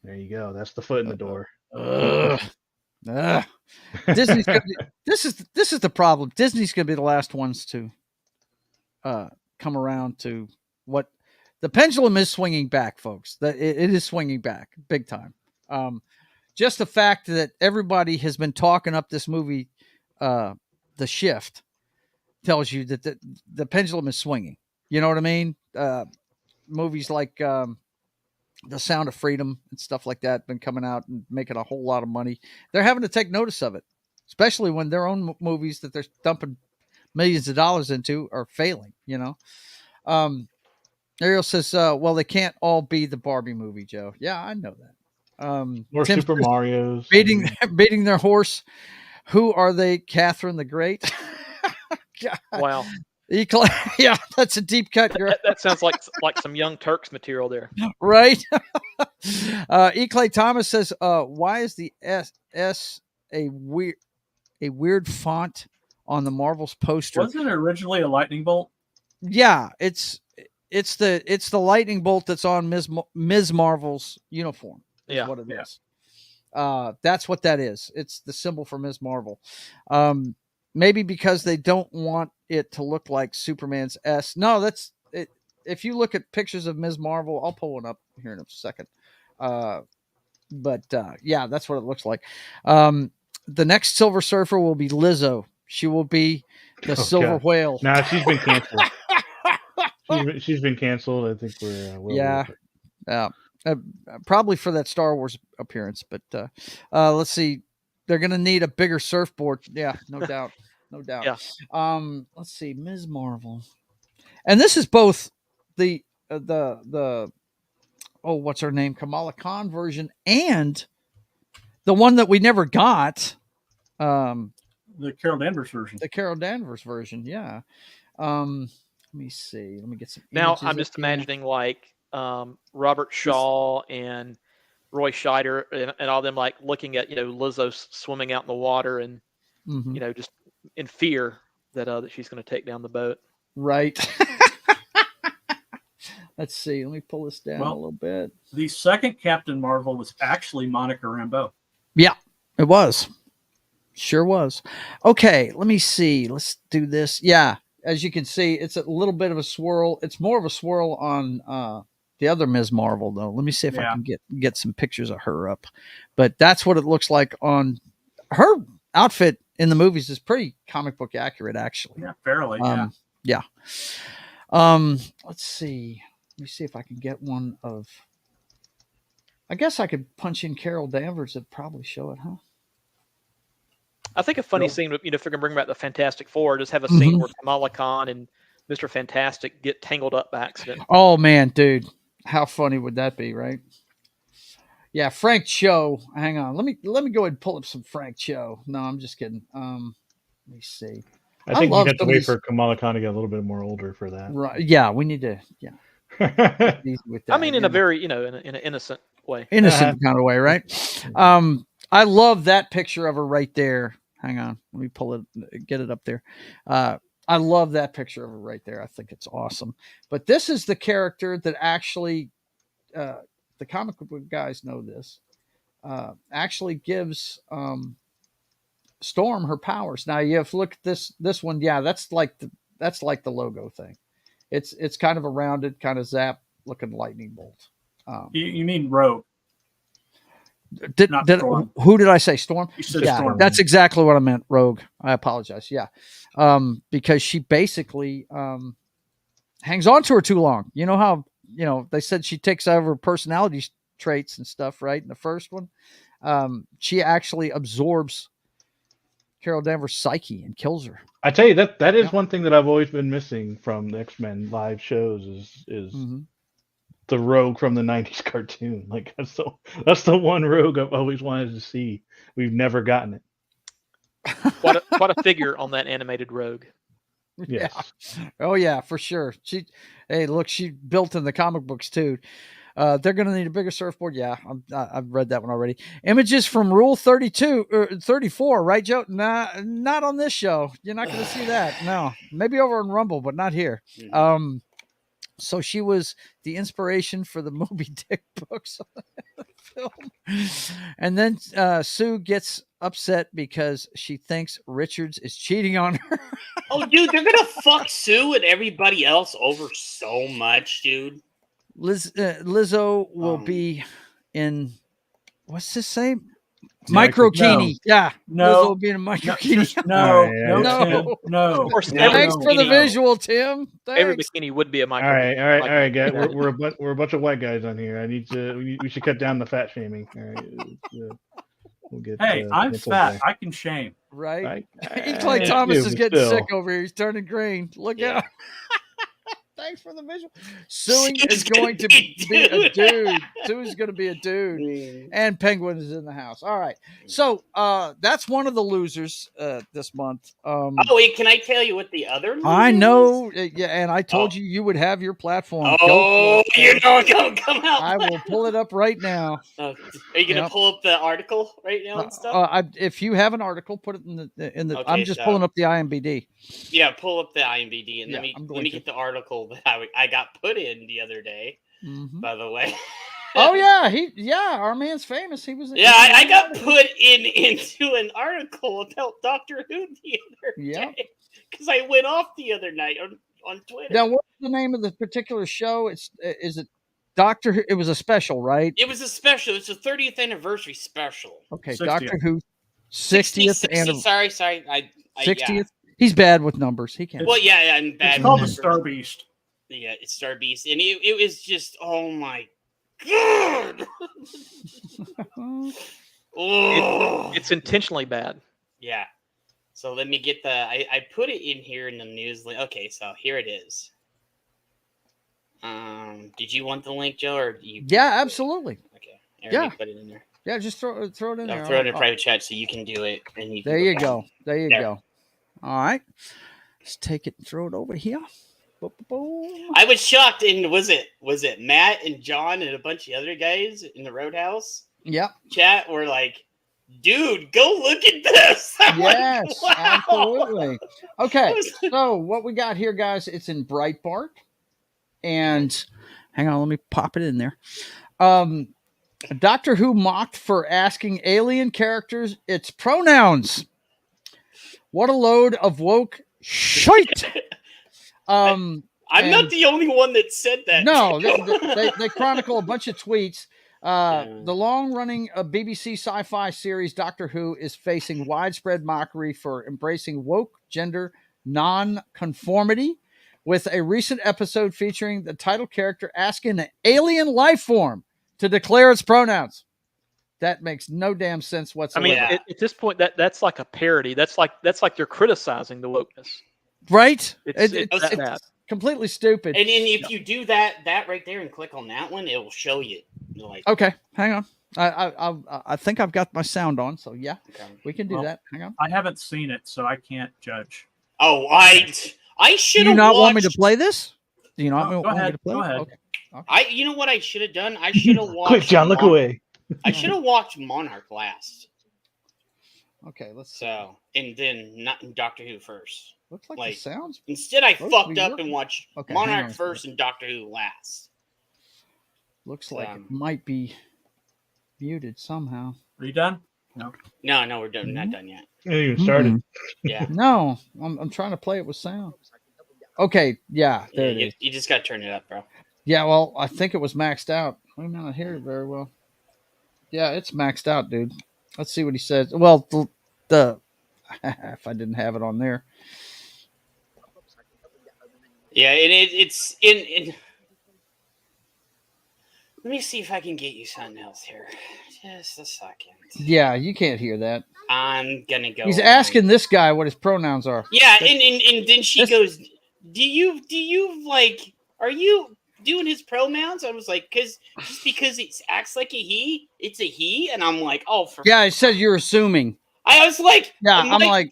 there you go. That's the foot in the door. Disney's gonna be, this is the problem. Disney's going to be the last ones to come around to what. The pendulum is swinging back, folks. It is swinging back big time. Just the fact that everybody has been talking up this movie, The Shift, tells you that the pendulum is swinging. You know what I mean? Movies like The Sound of Freedom and stuff like that been coming out and making a whole lot of money. They're having to take notice of it, especially when their own movies that they're dumping millions of dollars into are failing, Ariel says, well, they can't all be the Barbie movie, Joe. Yeah, I know that. More Tim Super says, Mario's. beating their horse. Who are they? Catherine the Great. Wow. Yeah, that's a deep cut, girl. That sounds like some Young Turks material there. Right. E. Clay Thomas says, why is the S a weird font on the Marvel's poster? Wasn't it originally a lightning bolt? Yeah, it's the lightning bolt that's on Ms. Marvel's uniform. Is what it is. That's what that is. It's the symbol for Ms. Marvel. Maybe because they don't want it to look like Superman's S. No, that's it. If you look at pictures of Ms. Marvel, I'll pull one up here in a second. But yeah, that's what it looks like. The next Silver Surfer will be Lizzo. She will be the Silver Whale. Nah, she's been canceled. she's been canceled. I think we're probably for that Star Wars appearance. But let's see. They're gonna need a bigger surfboard. Yeah, no doubt. No doubt. Yeah. Let's see, Ms. Marvel. And this is both the what's her name? Kamala Khan version and the one that we never got. The Carol Danvers version. The Carol Danvers version, yeah. Let me see. Let me get some. Now I'm just imagining like Robert Shaw and Roy Scheider and all them like looking at Lizzo swimming out in the water and just in fear that she's going to take down the boat. Right. Let's see. Let me pull this down a little bit. The second Captain Marvel was actually Monica Rambeau. Yeah, it was. Sure was. Okay, let me see. Let's do this. Yeah, as you can see, it's a little bit of a swirl. It's more of a swirl on the other Ms. Marvel, though. Let me see if I can get some pictures of her up. But that's what it looks like on her outfit in the movies. Is pretty comic book accurate, actually. Yeah, fairly. Yeah. Let's see. Let me see if I can get one of. I guess I could punch in Carol Danvers. It'd probably show it, huh? I think a funny scene, if they're going to bring back the Fantastic Four, just have a scene where Kamala Khan and Mr. Fantastic get tangled up by accident. Oh, man, dude. How funny would that be, right? Yeah, Frank Cho. Hang on. Let me go ahead and pull up some Frank Cho. No, I'm just kidding. Let me see. I think you have to wait for Kamala Khan to get a little bit more older for that. Right. Yeah, we need to. Yeah. I mean, in a very, in an innocent way. Innocent kind of way, right? I love that picture of her right there. Hang on. Let me pull it, get it up there. I love that picture of her right there. I think it's awesome. But this is the character that actually, the comic book guys know this, actually gives Storm her powers. Now you have to look at this one. Yeah, that's like the logo thing. It's kind of a rounded, kind of zap looking lightning bolt. You mean Rogue? Who did I say? Storm? You said Storm. That's exactly what I meant. Rogue. I apologize. Yeah. Because she basically hangs on to her too long. You know how, they said she takes over personality traits and stuff, right? In the first one, she actually absorbs Carol Danvers' psyche and kills her. I tell you, that is one thing that I've always been missing from the X-Men live shows is the Rogue from the 90s cartoon. Like that's the one Rogue I've always wanted to see. We've never gotten it. What a figure on that animated Rogue. Yes. Yeah. Oh yeah, for sure. She built in the comic books too. They're going to need a bigger surfboard. Yeah, I've read that one already. Images from Rule 34, right, Joe? Nah, not on this show. You're not going to see that. No, maybe over in Rumble, but not here. So she was the inspiration for the Moby Dick books film. And then Sue gets upset because she thinks Richards is cheating on her. Oh, dude, they're going to fuck Sue and everybody else over so much, dude. Lizzo will be in, what's this say? Microkini. Yeah. No. Lizzo will be in a microkini. No. Thanks for the visual, Tim. Thanks. Every bikini would be a microkini. All right, guys. We're a bunch of white guys on here. We should cut down the fat shaming. All right. We'll get, I'm fat. I can shame. Right. Clay Thomas is getting sick over here. He's turning green. Look out. Thanks for the visual. Suing is going to be a dude. Suing's going to be a dude. And Penguin is in the house. All right. So that's one of the losers this month. Oh, wait, can I tell you what the other loser I know. Yeah, and I told you would have your platform. Oh, don't come out. I will pull it up right now. Are you going to pull up the article right now and stuff? If you have an article, put it in the. Okay, I'm just pulling up the IMDb. Yeah, pull up the IMDb and let me get the article that I got put in the other day. By the way. Oh yeah, our man's famous. He was. Yeah, I got put into an article about Doctor Who the other day because I went off the other night on Twitter. Now, what's the name of the particular show? Is it Doctor Who? It was a special, right? It was a special. It's a 30th anniversary special. Okay, 60th. Doctor Who 60th anniversary. Sorry. 60th. Yeah. He's bad with numbers. He can't. Well, yeah, I'm bad. It's called the Star Beast. Yeah, it's Star Beast, and it was just oh my god. It's intentionally bad. Yeah. So let me get I put it in here in the news. Okay, so here it is. Did you want the link, Joe, or do you? Yeah, absolutely. Okay. Yeah. Put it in there. Yeah, just throw it in there. I'll throw it in a private chat so you can do it. And you. There you go. There you go. All right. Let's take it and throw it over here. I was shocked, and was it Matt and John and a bunch of other guys in the Roadhouse? Yep. Chat were like, dude, go look at this. I'm yes, like, wow. Absolutely. Okay, so what we got here, guys, it's in Breitbart. And hang on, let me pop it in there. Doctor Who mocked for asking alien characters its pronouns. What a load of woke shite. I'm not the only one that said that. No, they chronicle a bunch of tweets. The long-running BBC sci-fi series Doctor Who is facing widespread mockery for embracing woke gender non-conformity, with a recent episode featuring the title character asking an alien life form to declare its pronouns. That makes no damn sense whatsoever. I mean, at this point, that's like a parody. That's like they're criticizing the wokeness. Right? It's bad. Completely stupid. And then if you do that right there and click on that one, it will show you. Like, okay, hang on. I think I've got my sound on, so yeah, we can do that. Hang on. I haven't seen it, so I can't judge. Oh, I should have. Do you not want me to play this? Do you not want me to play? Go ahead. Okay. You know what I should have done? I should have watched. Quick, John, look away. I should have watched Monarch last. Okay, let's. So and then not Doctor Who first. Looks like the sounds. Instead, I fucked up and watched Monarch first and Doctor Who last. Looks like it might be muted somehow. Are you done? No, we're done. Not done yet. You even started. Yeah. No, I'm trying to play it with sound. Okay, there it is. You just got to turn it up, bro. Yeah, well, I think it was maxed out. I may not hear it very well. Yeah, it's maxed out, dude. Let's see what he says. Well, the if I didn't have it on there. Yeah, and it's in. Let me see if I can get you something else here. Just a second. Yeah, you can't hear that. I'm gonna go. He's asking this guy what his pronouns are. Yeah, and then she goes, "Do you like? Are you doing his pronouns?" I was like, just because it acts like a he, it's a he, and I'm like, oh, yeah. It says you're assuming. I was like, yeah, I'm like.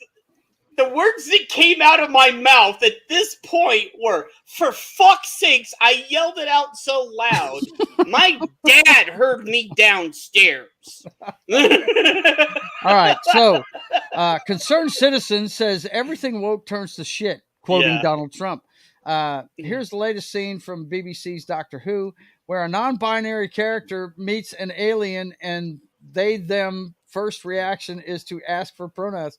The words that came out of my mouth at this point were, for fuck's sakes, I yelled it out so loud. My dad heard me downstairs. All right. So, Concerned Citizen says everything woke turns to shit, quoting Donald Trump. Here's the latest scene from BBC's Doctor Who, where a non-binary character meets an alien and them first reaction is to ask for pronouns.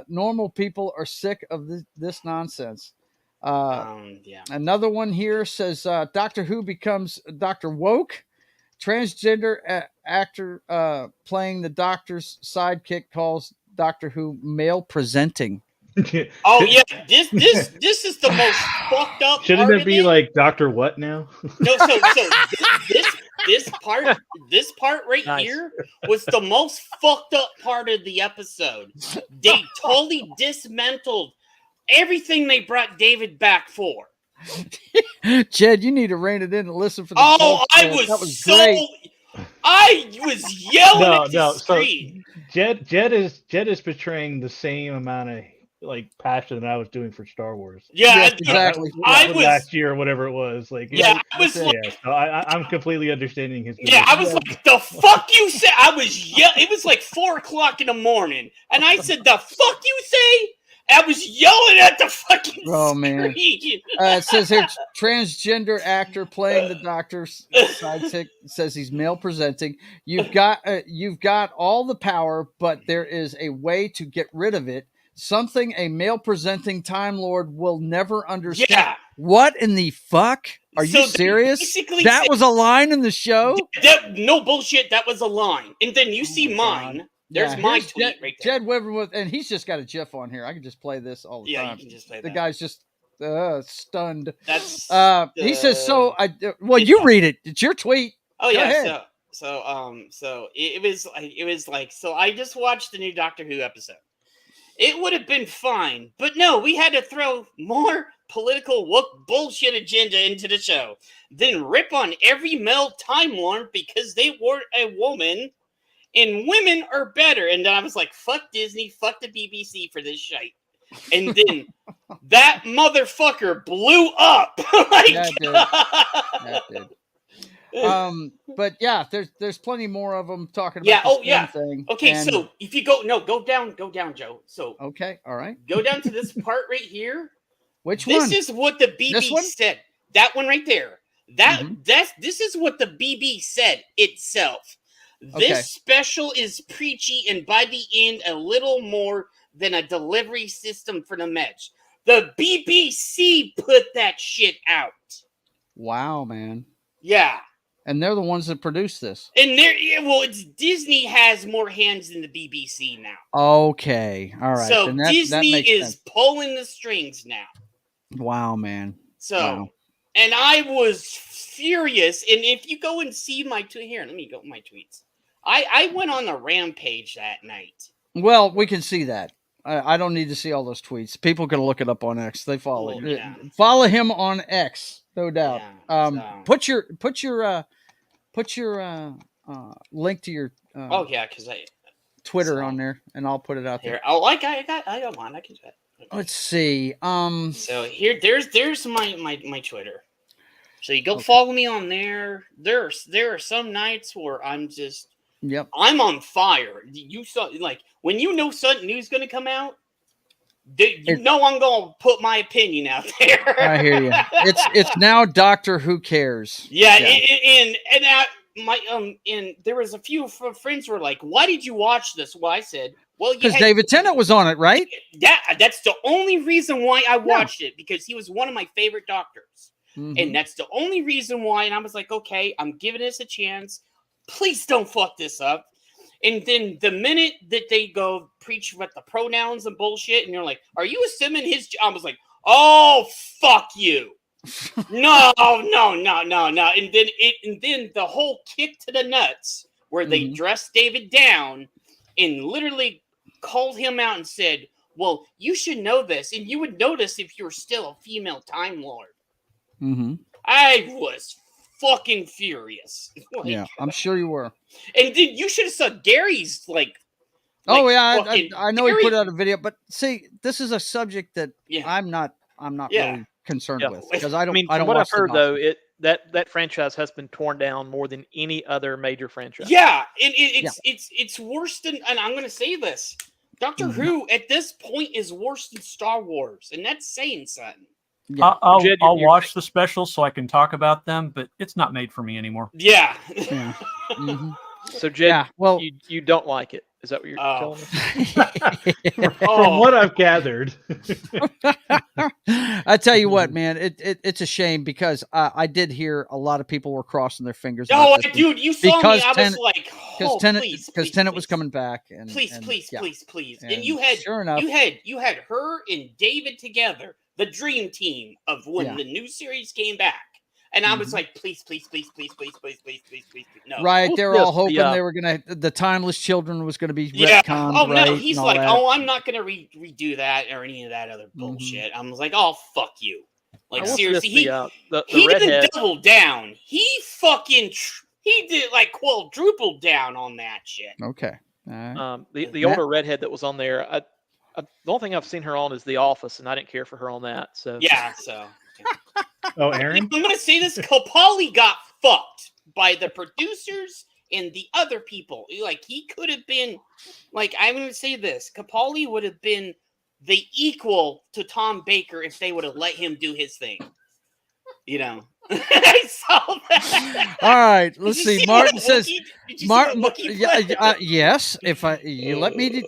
Normal people are sick of this nonsense. Another one here says Doctor Who becomes Dr. Woke. Transgender actor playing the Doctor's sidekick calls Doctor Who male presenting. Oh yeah, this is the most fucked up. Shouldn't it be like Dr. What now? No, so this part right here was the most fucked up part of the episode. They totally dismantled everything they brought David back for. Jed, you need to rein it in and listen for the. That was great. I was yelling at the screen. So Jed is portraying the same amount of like passion that I was doing for Star Wars. Yeah, exactly. I was last year or whatever it was. Like, I was like, so I'm completely understanding his. Yeah, I was like, the fuck you say? I was yelling. It was like 4:00 in the morning, and I said, the fuck you say? I was yelling at the fucking man. It says here, transgender actor playing the doctor's sidekick says he's male presenting. You've got all the power, but there is a way to get rid of it. Something a male presenting Time Lord will never understand. Yeah. What in the fuck? Are you serious? That was a line in the show? No bullshit. That was a line. And then you see mine. God. There's my tweet right there. Jed Weber and he's just got a GIF on here. I can just play this all the time. You can just play the that. guy's just stunned. That's he says so. You read it. It's your tweet. Oh yeah. So it was like so. I just watched the new Doctor Who episode. It would have been fine, but no, we had to throw more political woke bullshit agenda into the show, then rip on every male Time Lord because they were a woman. And women are better. And then I was like, fuck Disney, fuck the BBC for this shite. And then that motherfucker blew up. That did. But yeah, there's plenty more of them talking about the thing. Okay, so if you go down, Joe. So okay, all right. Go down to this part right here. Which one? This is what the BB said. That one right there. This is what the BB said itself. This special is preachy and by the end a little more than a delivery system for the match. The BBC put that shit out. Wow, man. Yeah. And they're the ones that produce this. And it's Disney has more hands than the BBC now. Okay. All right. So Disney is pulling the strings now. Wow, man. So, and I was furious. And if you go and see my tweet here, let me go my tweets. I went on a rampage that night. Well, we can see that. I don't need to see all those tweets. People can look it up on X. They follow follow him on X, no doubt. Yeah, put your link to your because Twitter on there, and I'll put it out there. Oh, I got one. I can do that. Okay. Let's see. So here, there's my Twitter. So you go follow me on there. There are some nights where I'm just. Yep. I'm on fire. You saw when you know something new's going to come out. I'm going to put my opinion out there. I hear you. It's now Doctor Who Cares. Yeah. And there was a few friends who were like, "Why did you watch this?" Well, I said, "Well, because David Tennant was on it, right?" That's the only reason why I watched it, because he was one of my favorite doctors. Mm-hmm. And that's the only reason why. And I was like, okay, I'm giving this a chance. Please don't fuck this up. And then the minute that they go preach about the pronouns and bullshit, and you're like, are you assuming his job? I was like, oh, fuck you. No. And then the whole kick to the nuts where they dressed David down and literally called him out and said, well, you should know this. And you would notice if you're still a female Time Lord. Mm-hmm. I was fucking furious. I'm sure you were. And then you should have saw Gary's I know he put out a video, but see, this is a subject that I'm not really concerned with, because I don't. From what I've heard though, that franchise has been torn down more than any other major franchise. Yeah, and it's worse than. And I'm going to say this: Doctor Who at this point is worse than Star Wars, and that's saying something. Yeah. I'll watch the specials so I can talk about them, but it's not made for me anymore. Yeah. Mm-hmm. So, Jed, you don't like it. Is that what you're telling me? From what I've gathered. I tell you what, man, it's a shame, because I did hear a lot of people were crossing their fingers. Dude, you saw me. I was like, because Tennant was coming back. And please. And you had her and David together, the dream team of when the new series came back. And I was like, please, no. Right, they're all hoping they were gonna. The Timeless Children was gonna be retconned. Oh no, right, he's like, I'm not gonna redo that or any of that other bullshit. I was like, oh fuck you. Like I will seriously, suggest the he didn't redhead. double down. He fucking he did like quadruple down on that shit. Okay. All right. The older redhead that was on there. The only thing I've seen her on is The Office, and I didn't care for her on that. So Yeah, so. Oh, Aaron? I'm gonna say this: Capaldi got fucked by the producers and the other people. Like he could have been, like I'm gonna say this: Capaldi would have been the equal to Tom Baker if they would have let him do his thing. You know, I saw that. All right, let's see. Martin says, Martin, yes. If you let me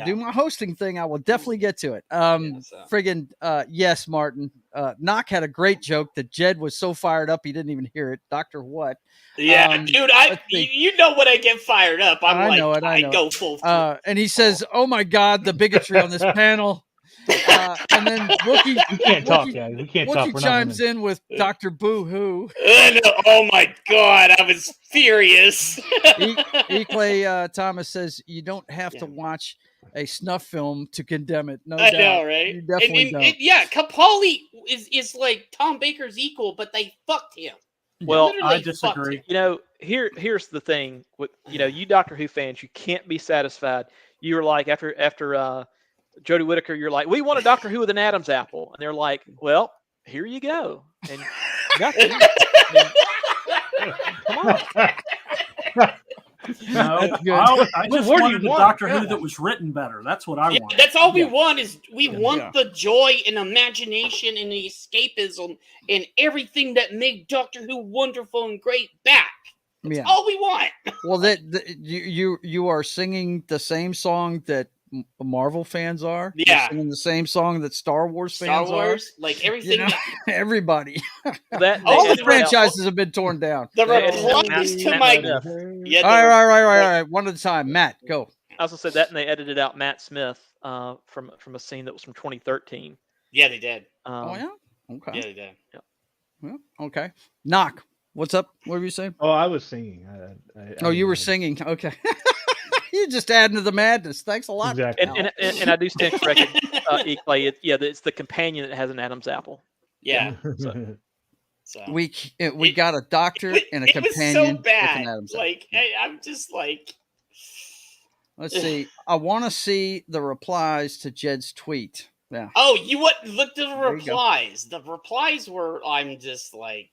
do my hosting thing, I will definitely get to it. Friggin' yes, Martin. Knock had a great joke that Jed was so fired up he didn't even hear it. Dr. What? Yeah, dude, you know when I get fired up, I go full. And he says, "Oh my God, the bigotry on this panel." And then Wookie, we can't talk, guys. We can't talk. Wookie chimes in with Dr. Boo Hoo. Oh my God, I was furious. Clay Thomas says you don't have to watch a snuff film to condemn it. No I doubt. know, right? You definitely don't. Capaldi is like Tom Baker's equal, but they fucked him. Well, I disagree. You know, here's the thing with you Doctor Who fans, you can't be satisfied. You were like after Jodie Whittaker, you're like, we want a Doctor Who with an Adam's apple, and they're like, well, here you go, and nothing. Come on. No, I just wanted a Doctor Who that was written better. That's what I want. That's all we want is we want the joy and imagination and the escapism and everything that made Doctor Who wonderful and great back. That's all we want. Well, you are singing the same song that Marvel fans are. Yeah, you're singing the same song that Star Wars fans are. Like everything. You know, everybody. All the franchises have been torn down. The replies to my. All right. One at a time. Matt, go. I also said that, and they edited out Matt Smith from a scene that was from 2013. Yeah, they did. Oh yeah. Okay. Yeah, they did. Yeah. Well, okay. Knock. What's up? What were you saying? Oh, I was singing. You were singing. Okay. You're just adding to the madness. Thanks a lot. Exactly. And I do stand corrected. It's the companion that has an Adam's apple. Yeah. So we got a doctor and a companion. It was so bad. With an Adam's apple. Like I'm just like. Let's see. I want to see the replies to Jed's tweet. Yeah. Oh, look at the replies. The replies were. I'm just like.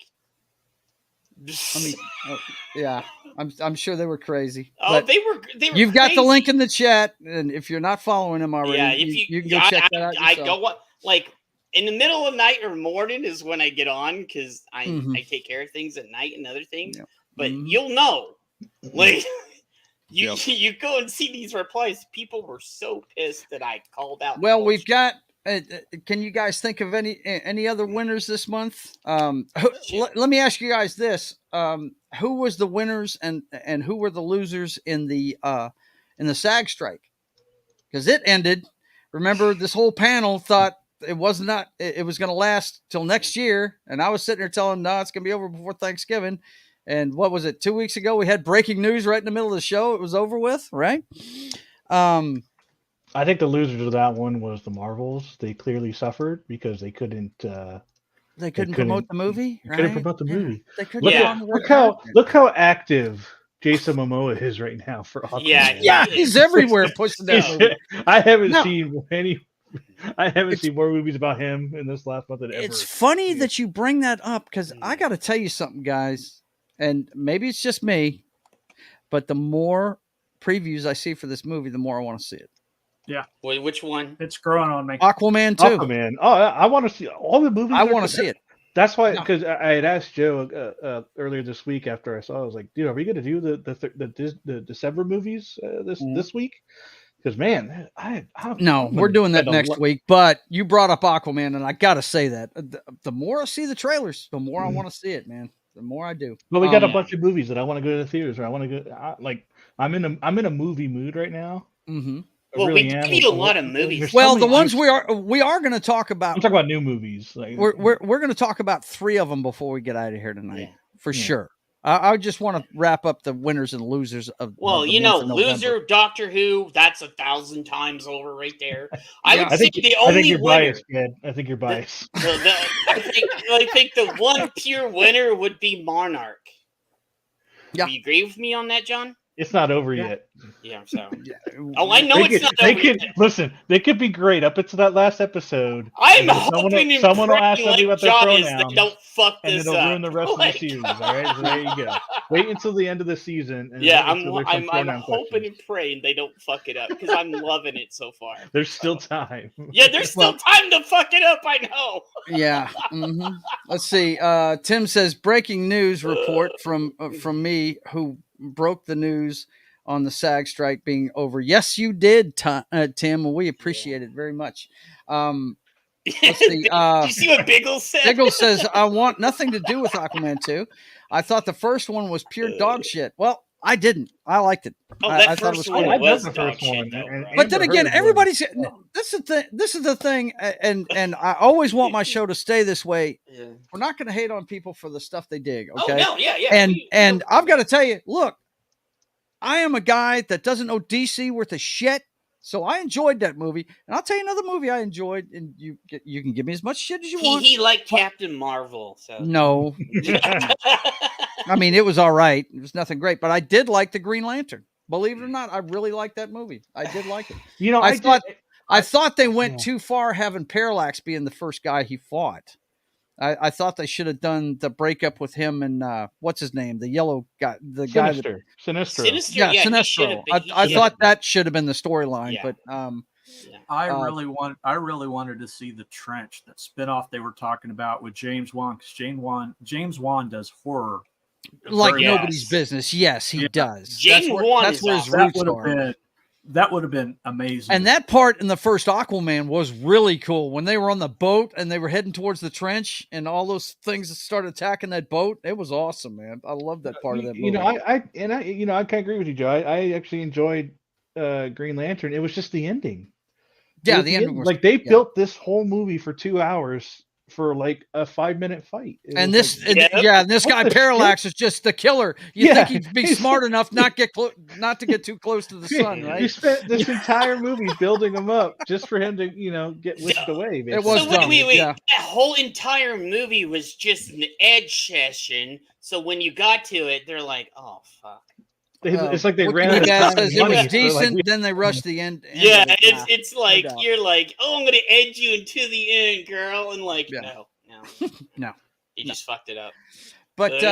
Yeah, I'm sure they were crazy. Oh, they were. You've got the link in the chat, and if you're not following them already, you can go check that out yourself. I go like in the middle of the night or morning is when I get on because I take care of things at night and other things. Yep. But you'll know, like you go and see these replies. People were so pissed that I called out. Well, we've got. Can you guys think of any other winners this month? Let me ask you guys this: who was the winners and who were the losers in the SAG strike? Because it ended. Remember, this whole panel thought it was going to last till next year, and I was sitting there telling them, no, it's going to be over before Thanksgiving. And what was it? 2 weeks ago, we had breaking news right in the middle of the show. It was over with, right? I think the losers of that one was the Marvels. They clearly suffered because they couldn't. They couldn't promote the movie. Right? Couldn't promote the movie. They couldn't. Look how active Jason Momoa is right now for Aquaman. Yeah, he's everywhere pushing that movie. I haven't seen more movies about him in this last month than ever. It's funny that you bring that up because I got to tell you something, guys, and maybe it's just me, but the more previews I see for this movie, the more I want to see it. Yeah. Wait, which one? It's growing on me. Aquaman 2. Aquaman. Oh, I want to see all the movies. I want to see it. That's why, because I had asked Joe earlier this week after I saw it, I was like, dude, are we going to do the December movies this week? Because, man, we're doing that next week. But you brought up Aquaman, and I got to say that. The more I see the trailers, the more I want to see it, man. The more I do. Well, we got a bunch of movies that I want to go to the theaters, or I want to go. I'm in a movie mood right now. Mm-hmm. Well, we need a lot of movies. Well, the ones we are going to talk about. I'm talking about new movies. Like, we're going to talk about 3 of them before we get out of here tonight, for sure. I just want to wrap up the winners and losers of. Well, the you month know, of November. loser, Doctor Who, that's 1,000 times over right there. I Yeah. would I say think the I think only you're winner. biased, man. I think you're biased. I think the one pure winner would be Monarch. Yeah. Do you agree with me on that, John? It's not over yet. Yeah, so. Oh, I know it's not They over could yet. listen. They could be great up until that last episode. I'm and then hoping and someone will ask praying somebody like about their John is pronouns, they don't fuck and this it'll up. ruin the rest of the Like- series. All right, so there you go. Wait until the end of the season. And Yeah, wait until there's some I'm pronoun hoping questions. and praying they don't fuck it up because I'm loving it so far. There's still So. time. Yeah, there's still time to fuck it up. I know. Yeah. Mm-hmm. Let's see. Tim says breaking news report from me, who broke the news on the SAG strike being over. Yes, you did, Tim. We appreciate it very much. Let's see. Did you see what Biggles said? Biggles says, I want nothing to do with Aquaman 2. I thought the first one was pure dog shit. Well, I didn't. I liked it. Oh, I thought it was cool. I was love the dog first shit, one. though, bro. But then Amber again, Heard everybody's was- this is the thing, and I always want my show to stay this way. Yeah. We're not going to hate on people for the stuff they dig, Oh okay? no, yeah. And I've got to tell you, look, I am a guy that doesn't know DC worth a shit, so I enjoyed that movie. And I'll tell you another movie I enjoyed, and you can give me as much shit as you want. He liked Captain Marvel, so No, I mean it was all right. It was nothing great, but I did like the Green Lantern. Believe it or not, I really liked that movie. I did like it. You know, I thought they went too far having Parallax being the first guy he fought. I thought they should have done the breakup with him and what's his name, the yellow guy, the guy that Sinestro. yeah, Sinestro. I thought that should have been the storyline, Yeah. but I really wanted to see the Trench, that spinoff they were talking about with James Wan, because James Wan does horror like very nobody's Yes. business. Yes, he Yeah. does. James That's Wan that's is where his awesome. That would have been amazing. And that part in the first Aquaman was really cool when they were on the boat and they were heading towards the trench and all those things started attacking that boat. It was awesome, man. I love that part of that movie. You know, I kind of agree with you, Joe. I actually enjoyed Green Lantern. It was just the ending. Yeah, the ending was like they built this whole movie for 2 hours for like a 5-minute fight. And this guy Parallax is just the killer. You think he'd be smart enough not to get too close to the sun, right? You spent this entire movie building him up just for him to, get whisked away. Basically. It was dumb. Wait. Yeah. That whole entire movie was just an edge session. So when you got to it, they're like, "Oh fuck." It's like they What ran King out of Dad time says and it money, was so, decent, like, then they rushed the end. Yeah, of it. it's like doubt. you're like, "Oh, I'm gonna edge you into the end, girl," and like, Yeah. no, No. you just fucked it up. But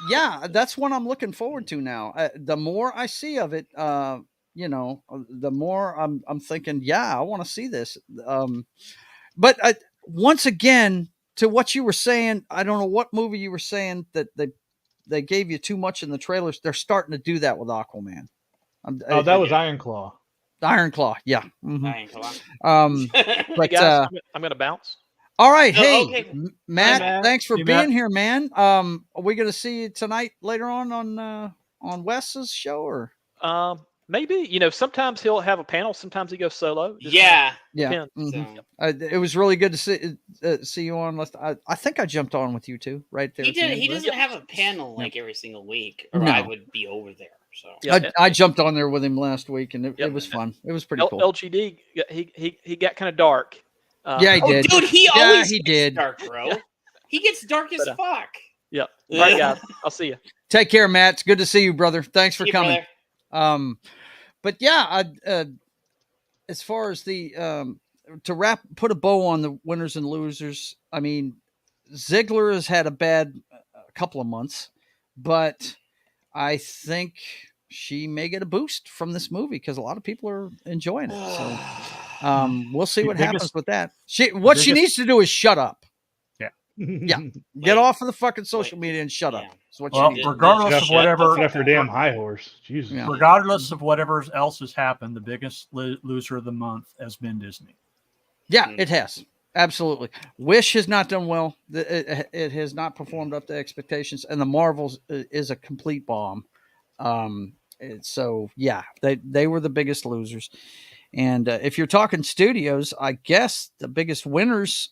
yeah, that's what I'm looking forward to now. The more I see of it, the more I'm thinking, yeah, I want to see this. But once again, to what you were saying, I don't know what movie you were saying that they gave you too much in the trailers. They're starting to do that with Aquaman. that was Iron Claw. Iron Claw, yeah. Mhm. Iron Claw. But Hey guys, I'm gonna bounce. all right, Oh, hey, okay. Matt, Hi, Matt. thanks for Hey, being Matt. here, man. Are we gonna see you tonight later on Wes's show or? Maybe sometimes he'll have a panel. Sometimes he goes solo. Just Yeah. Yeah, depends. mhm. So. It was really good to see you on. I think I jumped on with you too, right there. He at the did. end, He right? doesn't have a panel like every single week, or No. I would be over there. So Yeah. I jumped on there with him last week, and it Yep. was fun. It was pretty cool. LGD, he got kind of dark. Yeah, he did. dude, he Yeah, always he gets did. dark, bro. He gets dark as But, fuck. Yep. All right, guys. I'll see you. Take care, Matt. It's good to see you, brother. Thanks for See you, coming. brother. But yeah, as far as the to put a bow on the winners and losers, I mean, Ziegler has had a bad couple of months, but I think she may get a boost from this movie because a lot of people are enjoying it. So we'll see The what biggest- happens with that. She needs to do is shut up. Yeah. Get off of the fucking social media and shut up. Yeah. That's what Well, she needs. regardless of whatever, Got her damn high horse. Jesus. Yeah. regardless of whatever else has happened, the biggest loser of the month has been Disney. Yeah, it has. Absolutely. Wish has not done well. It has not performed up to expectations, and the Marvels is a complete bomb. So yeah, they were the biggest losers. And if you're talking studios, I guess the biggest winners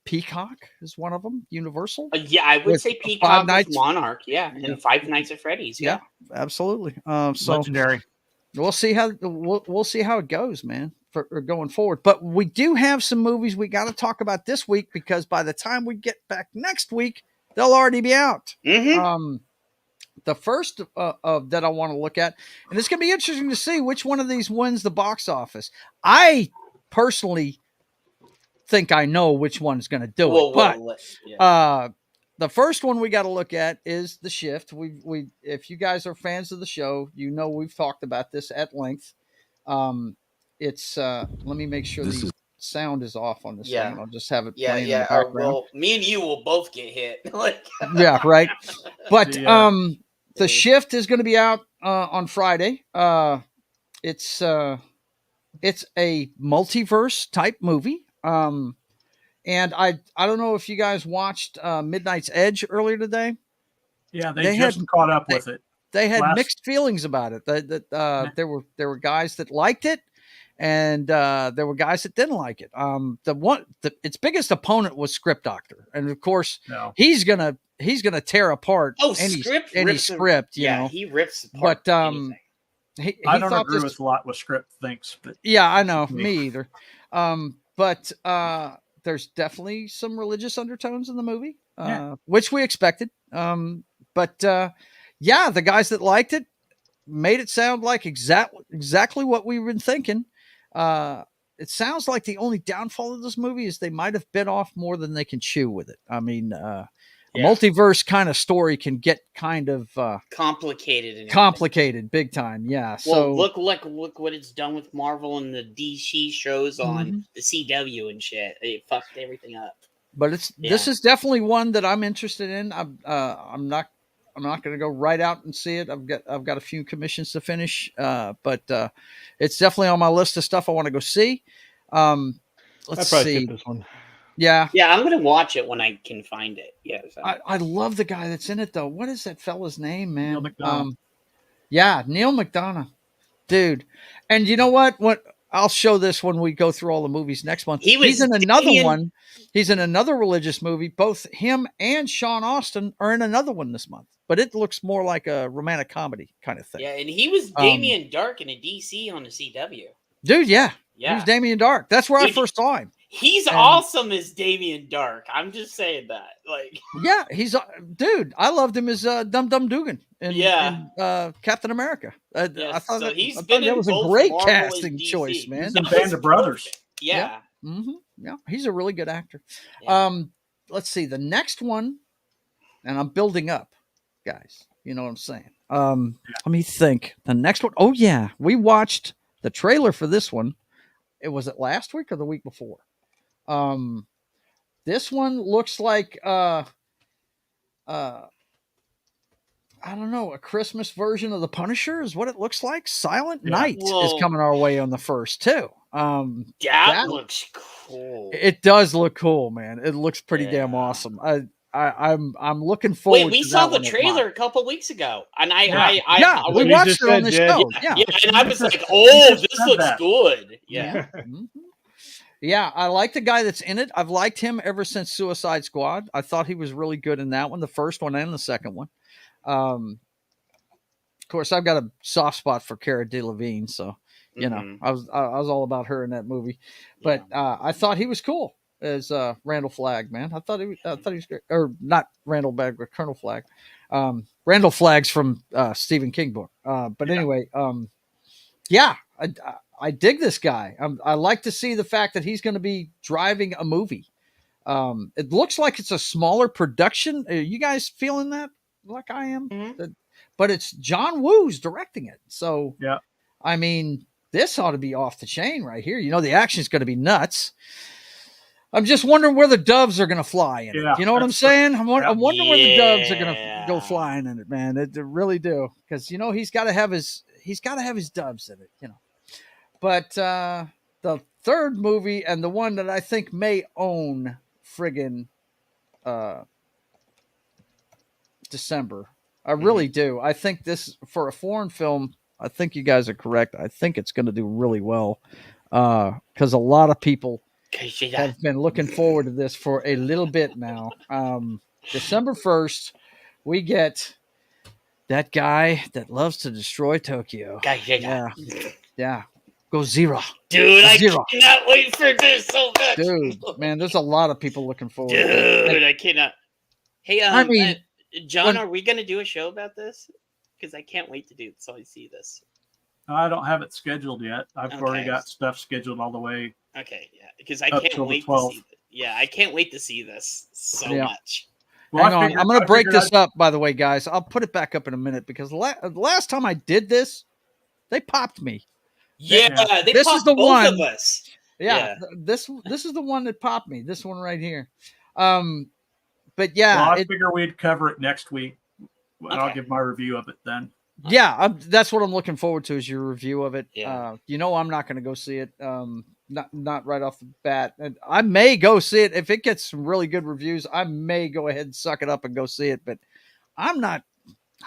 Peacock is one of them. Universal. Yeah, I would say Peacock with Monarch. Yeah, and Five Nights at Freddy's. Yeah, absolutely. So legendary. We'll see how it goes, man, for going forward. But we do have some movies we got to talk about this week, because by the time we get back next week, they'll already be out. Mm-hmm. The first that I want to look at, and it's going to be interesting to see which one of these wins the box office. I personally think I know which one's going to do it, but the first one we got to look at is The Shift. We if you guys are fans of the show, you know we've talked about this at length. It's let me make sure the sound is off on this thing. I'll just have it playing in the background. Well, me and you will both get hit. Yeah, right. But The Shift is going to be out on Friday. It's a multiverse type movie. And I don't know if you guys watched Midnight's Edge earlier today. Yeah, they just caught up with it. They had mixed feelings about it. There were guys that liked it, and there were guys that didn't like it. Its biggest opponent was Script Doctor, and of course he's gonna tear apart any script. You know, he rips apart. But I don't agree with a lot what Script thinks. But yeah, I know, me either. But there's definitely some religious undertones in the movie, which we expected. But the guys that liked it made it sound like exactly what we've been thinking. It sounds like the only downfall of this movie is they might have bit off more than they can chew with it. I mean, a multiverse kind of story can get kind of complicated big time. Yeah. So look what it's done with Marvel and the DC shows on the CW and shit. It fucked everything up. But this is definitely one that I'm interested in. I'm not going to go right out and see it. I've got a few commissions to finish. But it's definitely on my list of stuff I want to go see. Let's see this one. Yeah, I'm gonna watch it when I can find it. Yeah, I love the guy that's in it though. What is that fella's name, man? Neil McDonough. Neil McDonough, dude. And you know what? I'll show this when we go through all the movies next month. He's in another one. He's in another religious movie. Both him and Sean Austin are in another one this month. But it looks more like a romantic comedy kind of thing. Yeah, and he was Damien Dark in a DC on the CW. Dude, yeah. He was Damien Dark. That's where I first saw him. He's awesome as Damien Dark. I'm just saying that. He's dude. I loved him as Dum Dum Dugan in Captain America. I thought that was a great casting choice, man. He's in Band of Brothers. Yeah. Yeah, he's a really good actor. Yeah. Let's see the next one, and I'm building up, guys. You know what I'm saying? Let me think. The next one. Oh yeah, we watched the trailer for this one. Was it last week or the week before? This one looks like I don't know, a Christmas version of The Punisher is what it looks like. Silent Night is coming our way on the first too. That looks cool. It does look cool, man. It looks pretty damn awesome. I'm looking forward. Wait, we saw the trailer a couple weeks ago, and we watched it on the show. Yeah, and I was like, "Oh, this looks good." Yeah. Yeah, I like the guy that's in it. I've liked him ever since Suicide Squad. I thought he was really good in that one, the first one and the second one. Of course, I've got a soft spot for Cara Delevingne, so you know, I was all about her in that movie. But I thought he was cool as Randall Flagg, man. I thought he was great, or not Randall Flagg, but Colonel Flagg. Randall Flagg's from Stephen King book. But anyway, I dig this guy. I like to see the fact that he's going to be driving a movie. It looks like it's a smaller production. Are you guys feeling that like I am? But it's John Woo's directing it. So, I mean, this ought to be off the chain right here. You know, the action's going to be nuts. I'm just wondering where the doves are going to fly in it. You know what I'm saying? I'm wondering where the doves are going to go flying in it, man. They really do. Because, you know, he's got to have his doves in it, you know. But the third movie, and the one that I think may own friggin' December, I really do. I think this, for a foreign film, I think you guys are correct. I think it's going to do really well because a lot of people have been looking forward to this for a little bit now. December 1st, we get that guy that loves to destroy Tokyo. Yeah. Godzilla. Dude, Godzilla. I cannot wait for this so much. Dude, man, there's a lot of people looking forward Dude, to it. I cannot. Hey, I mean, John, are we going to do a show about this? Because I can't wait to do it, so I see this. I don't have it scheduled yet. I've already got stuff scheduled all the way. Okay, yeah, because I can't wait to see this. Yeah, I can't wait to see this so much. Well, hang on. I'm going to break this up, by the way, guys. I'll put it back up in a minute because the last time I did this, they popped me. Yeah, they this popped is the both one of us. Yeah, this is the one that popped me. This one right here. But yeah, well, I figure we'd cover it next week. And I'll give my review of it then. Yeah, that's what I'm looking forward to is your review of it. Yeah. I'm not going to go see it. Not right off the bat. And I may go see it if it gets some really good reviews. I may go ahead and suck it up and go see it. But I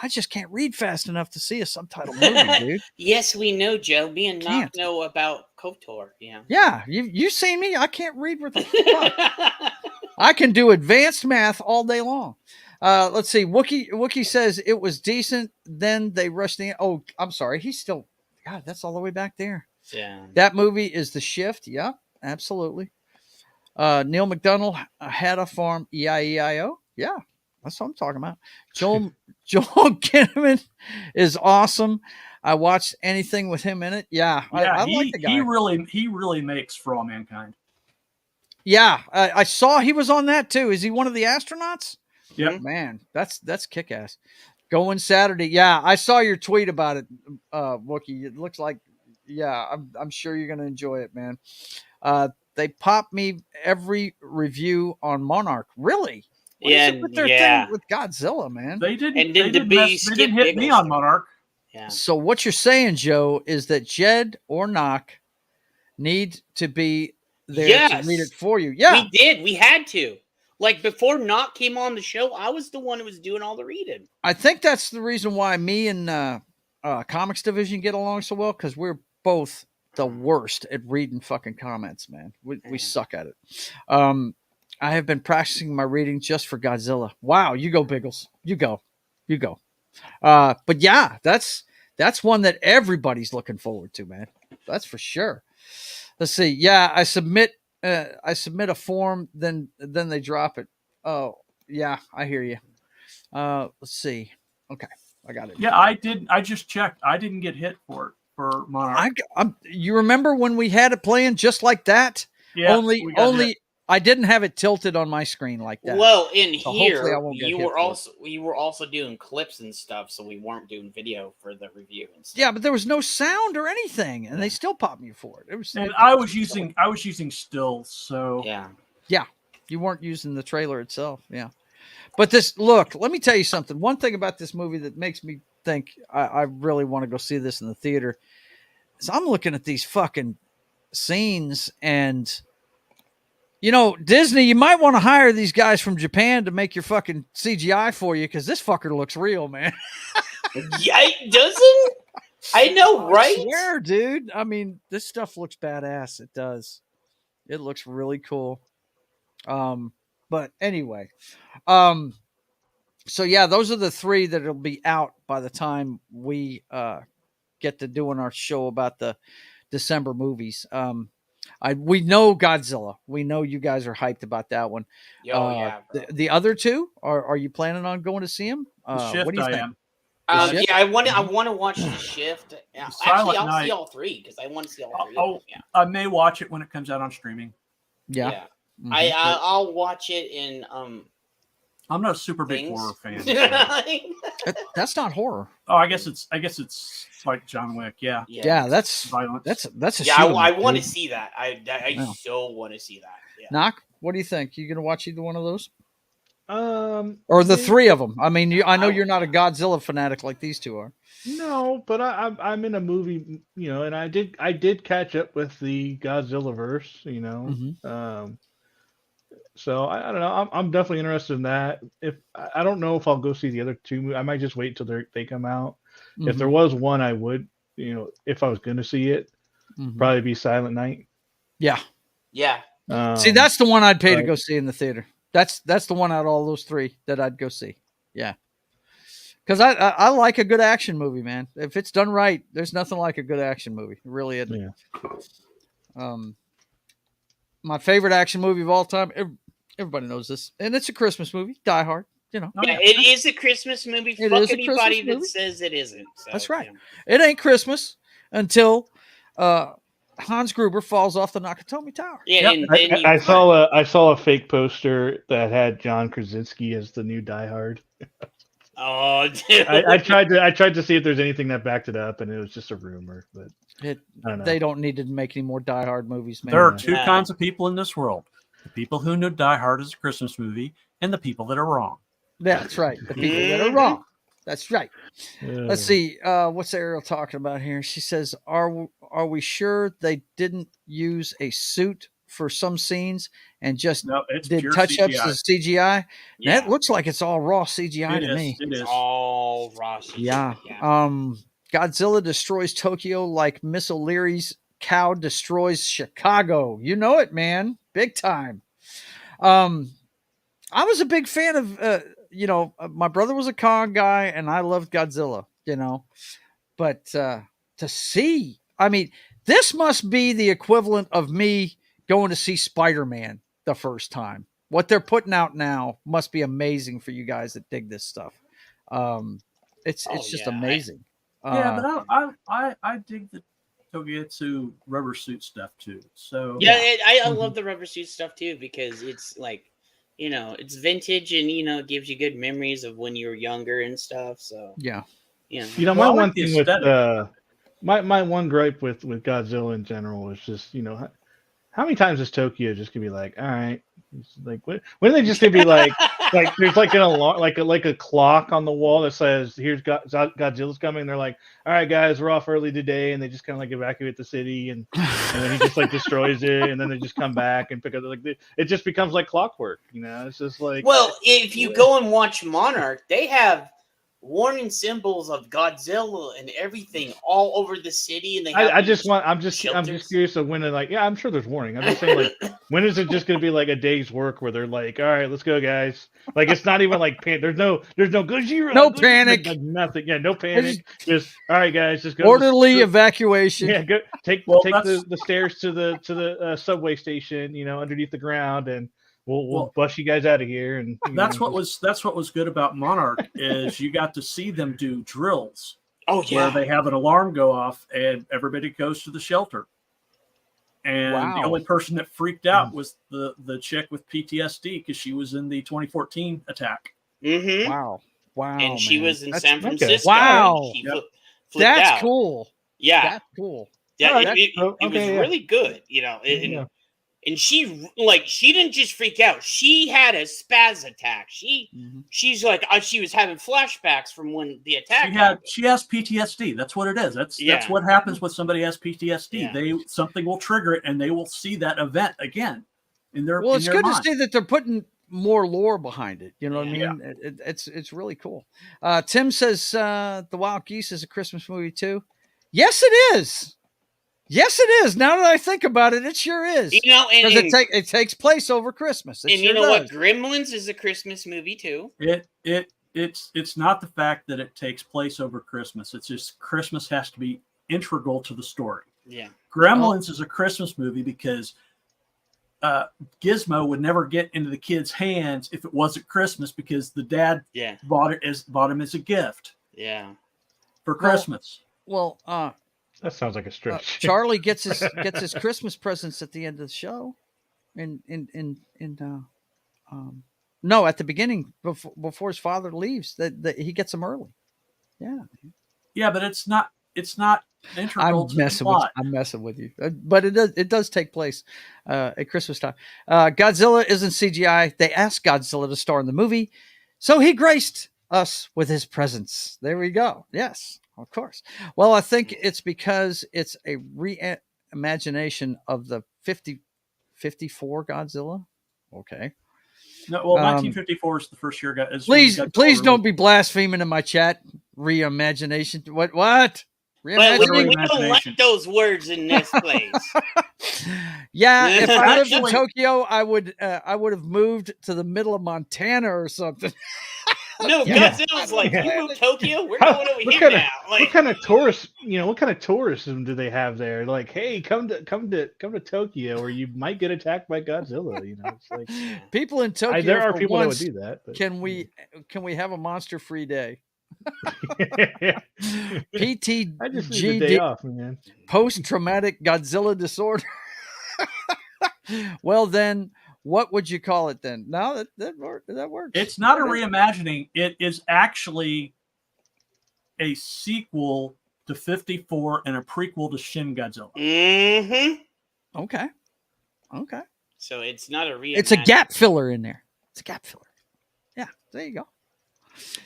just can't read fast enough to see a subtitle movie, dude. Yes, we know, Joe. Me and Knock know about KOTOR. Yeah. Yeah, you seen me. I can't read with the fuck. I can do advanced math all day long. Let's see. Wookie says it was decent. Then they rushed in. Oh, I'm sorry. He's still. God, that's all the way back there. Yeah. That movie is The Shift. Yeah, absolutely. Neil McDonald had a farm. E-I-E-I-O. Yeah, that's what I'm talking about. Joel Kinnaman is awesome. I watched anything with him in it. Yeah, I like the guy. He really makes For All Mankind. Yeah, I saw he was on that too. Is he one of the astronauts? Yeah, man, that's kick-ass. Going Saturday. Yeah, I saw your tweet about it, Wookie. It looks like, I'm sure you're gonna enjoy it, man. They pop me every review on Monarch. Really? What is it with their thing with Godzilla, man? They didn't hit me on Monarch. Yeah. So what you're saying, Joe, is that Jed or Knock need to be there to read it for you. Yeah, we did. We had to. Like before Knock came on the show, I was the one who was doing all the reading. I think that's the reason why me and Comics Division get along so well, because we're both the worst at reading fucking comments, man. We suck at it. I have been practicing my reading just for Godzilla. Wow, you go, Biggles. You go. But yeah, that's one that everybody's looking forward to, man. That's for sure. Let's see. Yeah, I submit a form, then they drop it. Oh, yeah, I hear you. Let's see. Okay, I got it. Yeah, I did. I just checked. I didn't get hit for Monarch. You remember when we had it playing just like that? Yeah. Only I didn't have it tilted on my screen like that. Well, here you were also doing clips and stuff, so we weren't doing video for the review and stuff. Yeah, but there was no sound or anything, and they still popped me for it. I was using stills, so yeah, you weren't using the trailer itself. Yeah, but look, let me tell you something. One thing about this movie that makes me think I really want to go see this in the theater is I'm looking at these fucking scenes and. Disney, you might want to hire these guys from Japan to make your fucking CGI for you because this fucker looks real, man. Yeah, doesn't? I know, right? I swear, dude. I mean, this stuff looks badass. It does. It looks really cool. But anyway, so yeah, those are the three that'll be out by the time we get to doing our show about the December movies. We know Godzilla. We know you guys are hyped about that one. The other two, are you planning on going to see them? Shift, what do you think? Yeah, I want to watch The Shift. Actually, I'll see all three because I want to see all three. I may watch it when it comes out on streaming. Yeah. Mm-hmm. I'll watch it in. I'm not a super big horror fan. That's not horror. Oh, I guess it's like John Wick. Yeah. That's violence. That's a I want to see that. I so want to see that. Yeah. Knock. What do you think? You gonna watch either one of those? Or the three of them? I mean, I know you're not a Godzilla fanatic like these two are. No, but I'm in a movie, and I did catch up with the Godzilla verse, Mm-hmm. So I don't know. I'm definitely interested in that. If I don't know if I'll go see the other two, I might just wait till they come out. Mm-hmm. If there was one, I would. If I was going to see it, probably be Silent Night. Yeah. Yeah. See, that's the one I'd pay to go see in the theater. That's the one out of all those three that I'd go see. Yeah. Because I like a good action movie, man. If it's done right, there's nothing like a good action movie. It really isn't. Yeah. My favorite action movie of all time, everybody knows this, and it's a Christmas movie, Die Hard. You know. Yeah, it is a Christmas movie. Fuck anybody that says it isn't. So, that's right. Yeah. It ain't Christmas until Hans Gruber falls off the Nakatomi Tower. Yeah, and then I saw a fake poster that had John Krasinski as the new Die Hard. Oh, dude. I tried to see if there's anything that backed it up, and it was just a rumor. But they don't need to make any more Die Hard movies, man. There are two kinds of people in this world: the people who know Die Hard as a Christmas movie, and the people that are wrong. That's right. The people that are wrong. That's right. Let's see. What's Ariel talking about here? She says, "Are we sure they didn't use a suit for some scenes and just did touch-ups as CGI?" Yeah. That looks like it's all raw CGI to me. It's all raw CGI. Yeah. Godzilla destroys Tokyo like Miss O'Leary's cow destroys Chicago. You know it, man. Big time. I was a big fan of, my brother was a Kong guy and I loved Godzilla, but to see, I mean, this must be the equivalent of me going to see Spider-Man the first time. What they're putting out now must be amazing for you guys that dig this stuff. It's just amazing. But I dig the Togetsu rubber suit stuff too. So I love the rubber suit stuff too, because it's like, it's vintage and it gives you good memories of when you were younger and stuff. So my one thing with my one gripe with Godzilla in general is just how many times is Tokyo just gonna be like, all right, like when are they just gonna be like there's like an alarm, like a clock on the wall that says here's Godzilla's coming, and they're like, all right guys, we're off early today, and they just kind of like evacuate the city, and then he just like destroys it, and then they just come back and pick up it just becomes like clockwork, it's just like, well, if you go and watch Monarch, they have warning symbols of Godzilla and everything all over the city, and I'm just curious of when I'm sure there's warning. I'm just saying, like, when is it just going to be like a day's work where they're like, all right, let's go, guys. Like, it's not even like there's no Gojira, no panic, like nothing. Yeah, no panic. Just all right, guys, just go. Orderly evacuation. Yeah, go take the stairs to the subway station, underneath the ground, and We'll bust you guys out of here, and that's what was good about Monarch is you got to see them do drills. Oh yeah, where they have an alarm go off and everybody goes to the shelter. And the only person that freaked out was the chick with PTSD because she was in the 2014 attack. Mm-hmm. Wow, and she was in San Francisco. Wow, that's cool. Yeah, that's cool. Yeah, it was really good. And she didn't just freak out. She had a spaz attack. She's like she was having flashbacks from when the attack happened. She has PTSD. That's what it is. That's what happens when somebody has PTSD. Yeah. Something will trigger it, and they will see that event again in their. Well, it's good to see that they're putting more lore behind it. You know what I mean? Yeah. It's really cool. Tim says The Wild Geese is a Christmas movie too. Yes, it is. Yes, it is. Now that I think about it, it sure is. Because it takes place over Christmas. And you know what? Gremlins is a Christmas movie too. It's not the fact that it takes place over Christmas. It's just Christmas has to be integral to the story. Yeah. Gremlins is a Christmas movie because Gizmo would never get into the kid's hands if it wasn't Christmas because the dad bought him as a gift. Yeah. For Christmas. Well, that sounds like a stretch. Charlie gets his Christmas presents at the end of the show, no, at the beginning before his father leaves, that he gets them early. Yeah, but it's not integral to the plot. I'm messing with you, but it does take place at Christmas time. Godzilla isn't CGI. They asked Godzilla to star in the movie, so he graced us with his presence. There we go. Yes. Of course. Well, I think it's because it's a reimagination of the 54 Godzilla. Okay. No, well, 1954 is the first year. Please don't be blaspheming in my chat. Reimagination. What? But we Reimagining. don't like those words in this place. Yeah, if I lived in Tokyo, I would have moved to the middle of Montana or something. No, Godzilla's like, you moved Tokyo? We're going over here now. Like, what kind of tourist, what kind of tourism do they have there? Like, hey, come to Tokyo, or you might get attacked by Godzilla. It's like people in Tokyo. There are people that would do that. But, can we have a monster-free day? PTGD. I just need a day off, man. Post-traumatic Godzilla disorder. Well, then, what would you call it then? No, that works. It's not a reimagining. It is actually a sequel to 54 and a prequel to Shin Godzilla. Mm-hmm. Okay. So it's not a reimagining. It's a gap filler in there. It's a gap filler. Yeah, there you go.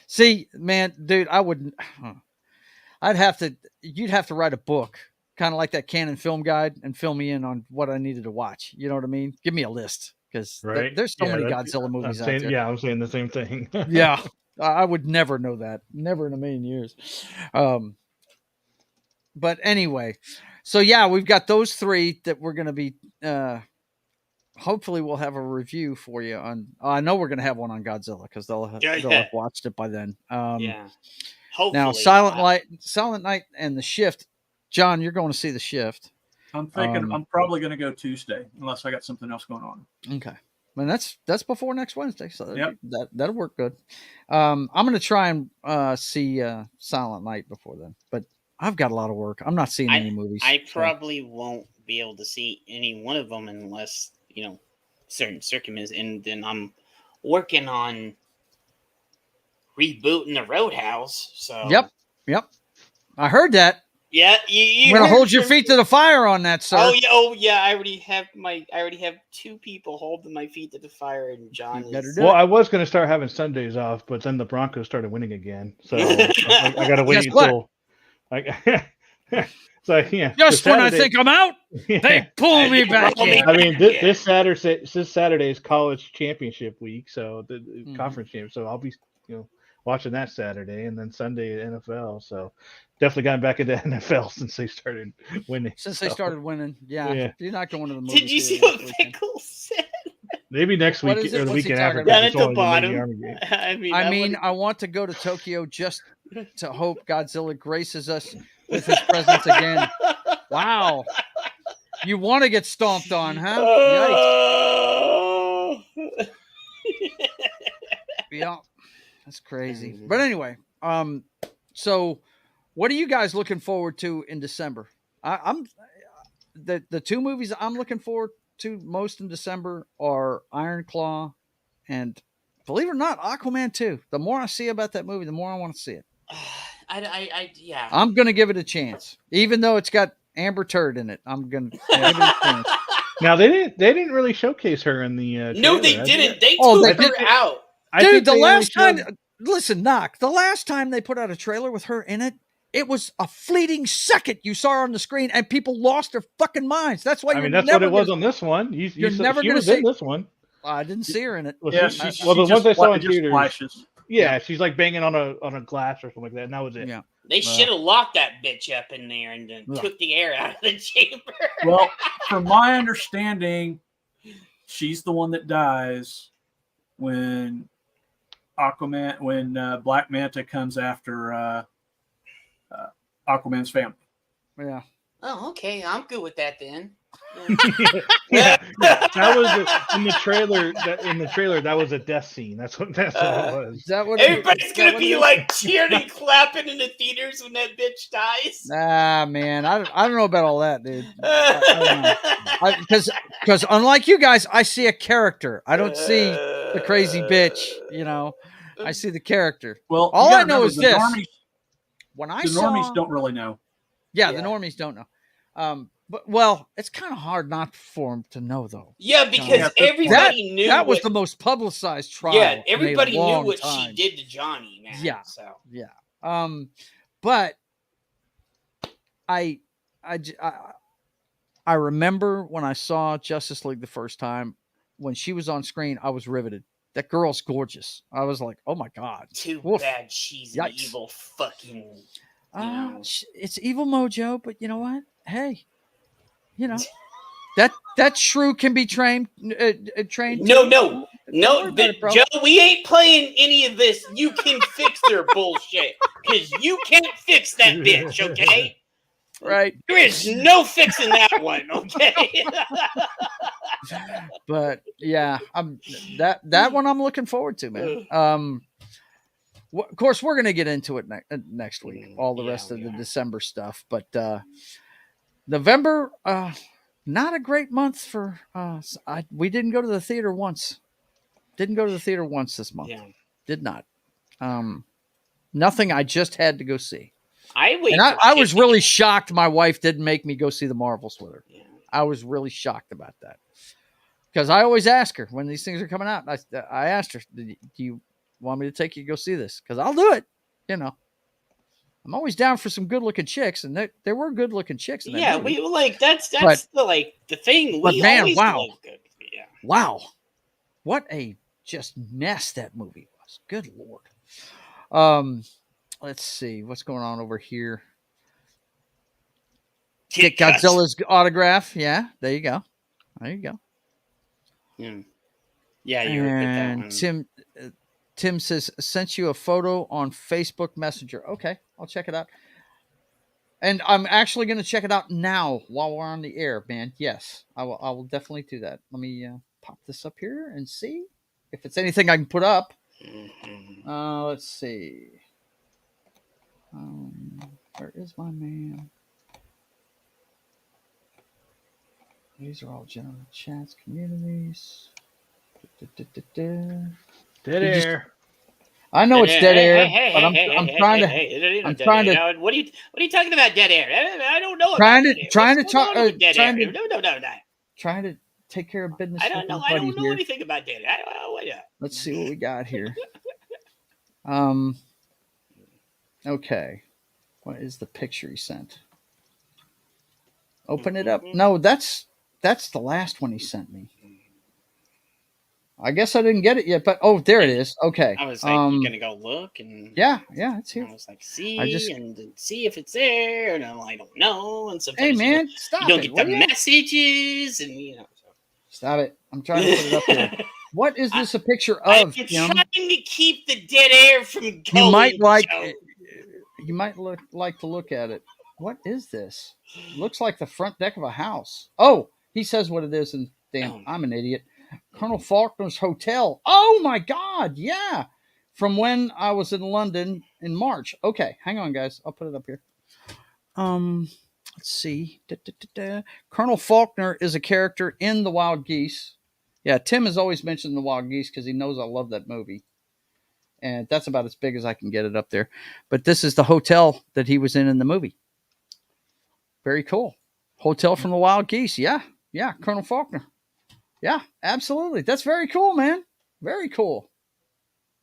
See, man, dude, you'd have to write a book, kind of like that Canon film guide, and fill me in on what I needed to watch. You know what I mean? Give me a list. Because there's so many Godzilla movies out there. Yeah, I'm saying the same thing. Yeah, I would never know that. Never in a million years. But anyway, so yeah, we've got those three that we're going to be. Hopefully, we'll have a review for you on. I know we're going to have one on Godzilla because they'll have watched it by then. Yeah. Hopefully. Now, Silent Night, and The Shift. John, you're going to see The Shift. I'm thinking I'm probably going to go Tuesday unless I got something else going on. Okay. And that's before next Wednesday, so yep. that'll work good. I'm going to try and see Silent Night before then, but I've got a lot of work. I'm not seeing any movies. I probably won't be able to see any one of them unless, certain circumstances, and then I'm working on rebooting the Roadhouse. So Yep. I heard that. Yeah, you're gonna hold your feet to the fire on that, sir. Oh yeah. I already have two people holding my feet to the fire, and John is. Well, I was gonna start having Sundays off, but then the Broncos started winning again, so I gotta wait until. So yeah. Just when I think I'm out, they pull me back in. I mean, this Saturday is college championship week, so the conference game. So I'll be watching that Saturday, and then Sunday NFL. So definitely gotten back into NFL since they started winning. They started winning, yeah. You're not going to the movie. Did you see what Pickles said? Maybe next week or the weekend after. Down at the bottom. I mean, I want to go to Tokyo just to hope Godzilla graces us with his presence again. Wow. You want to get stomped on, huh? Yikes. Yeah. That's crazy. But anyway, so what are you guys looking forward to in December? I'm the two movies I'm looking forward to most in December are Iron Claw and, believe it or not, Aquaman 2. The more I see about that movie, the more I want to see it. Yeah. I'm going to give it a chance. Even though it's got Amber Turd in it, I'm going to give it a chance. Now, they didn't really showcase her in the trailer. No, they didn't. They took her out. Dude, the last time... Listen, Knock, the last time they put out a trailer with her in it, it was a fleeting second you saw her on the screen, and people lost their fucking minds. That's why that's what it was on this one. You're never going to see this one. I didn't see her in it. Well, the ones I saw in theaters. Flashes. Yeah, she's like banging on a glass or something like that, and that was it. Yeah. They should have locked that bitch up in there and then took the air out of the chamber. Well, from my understanding, she's the one that dies when Black Manta comes after Aquaman's family. Yeah. Oh, okay. I'm good with that then. Yeah. That was in the trailer. In the trailer, that was a death scene. That's what it was. Is that what everybody's gonna be like cheering and clapping in the theaters when that bitch dies? Ah, man, I don't know about all that, dude. Because unlike you guys, I see a character. I don't see the crazy bitch. I see the character. Well, all I know is this. The normies don't really know. Yeah, the normies don't know. But it's kind of hard not for them to know, though. Yeah, because everybody knew that was the most publicized trial. Yeah, everybody knew what she did to Johnny, man. Yeah, so yeah. But I remember when I saw Justice League the first time, when she was on screen, I was riveted. That girl's gorgeous. I was like, oh my God. Too bad she's an evil fucking It's evil mojo, but you know what? Hey, you know that shrew can be trained. Trained. No, too. Joe, we ain't playing any of this. You can fix their bullshit because you can't fix that bitch. Okay. Right. There is no fixing that one. Okay. But yeah, that one I'm looking forwd to, man. Of course, we're going to get into it next week, all the rest of the December stuff. But November, not a great month for we didn't go to the theater once. Didn't go to the theater once this month. Yeah. Did not. Nothing. I just had to go see. I was really shocked my wife didn't make me go see the Marvels with her. Yeah. I was really shocked about that. Because I always ask her when these things are coming out. I asked her, do you want me to take you to go see this? Because I'll do it. You know, I'm always down for some good-looking chicks, and there were good-looking chicks. In that movie. We like that's the thing. But man, always wow, good. Yeah. Wow, what a just mess that movie was. Good Lord. Let's see what's going on over here. Get Godzilla's autograph. Yeah, there you go. There you go. Yeah, you're and good that one. Tim says sent you a photo on Facebook Messenger. Okay, I'll check it out. And I'm actually going to check it out now while we're on the air, man. Yes, I will definitely do that. Let me pop this up here and see if it's anything I can put up. Let's see. Where is my man? These are all general chats, communities. Dead air. I know it's dead air, but I'm trying to. What are you talking about? Dead air? I don't know. Trying to talk. Trying to take care of business. I don't know. I don't know anything about dead air. Let's see what we got here. Okay. What is the picture he sent? Open it up. No, that's the last one he sent me. I guess I didn't get it yet, but there it is. Okay. I was like, you're gonna go look and yeah, it's here. I was like, see if it's there, and I'm like, I don't know. And sometimes hey man, stop you don't get the messages, and So. Stop it! I'm trying to put it up here. What is this a picture of? I'm trying to keep the dead air from going. You might like. You might like to look at it. What is this? Looks like the front deck of a house. Oh, he says what it is, and damn, I'm an idiot. Colonel Faulkner's Hotel. Oh my God, yeah. From when I was in London in March. Okay, hang on, guys. I'll put it up here. Let's see. Colonel Faulkner is a character in The Wild Geese. Yeah, Tim has always mentioned The Wild Geese because he knows I love that movie. And that's about as big as I can get it up there. But this is the hotel that he was in the movie. Very cool. Hotel from The Wild Geese. Yeah, Colonel Faulkner. Yeah, absolutely. That's very cool, man. Very cool.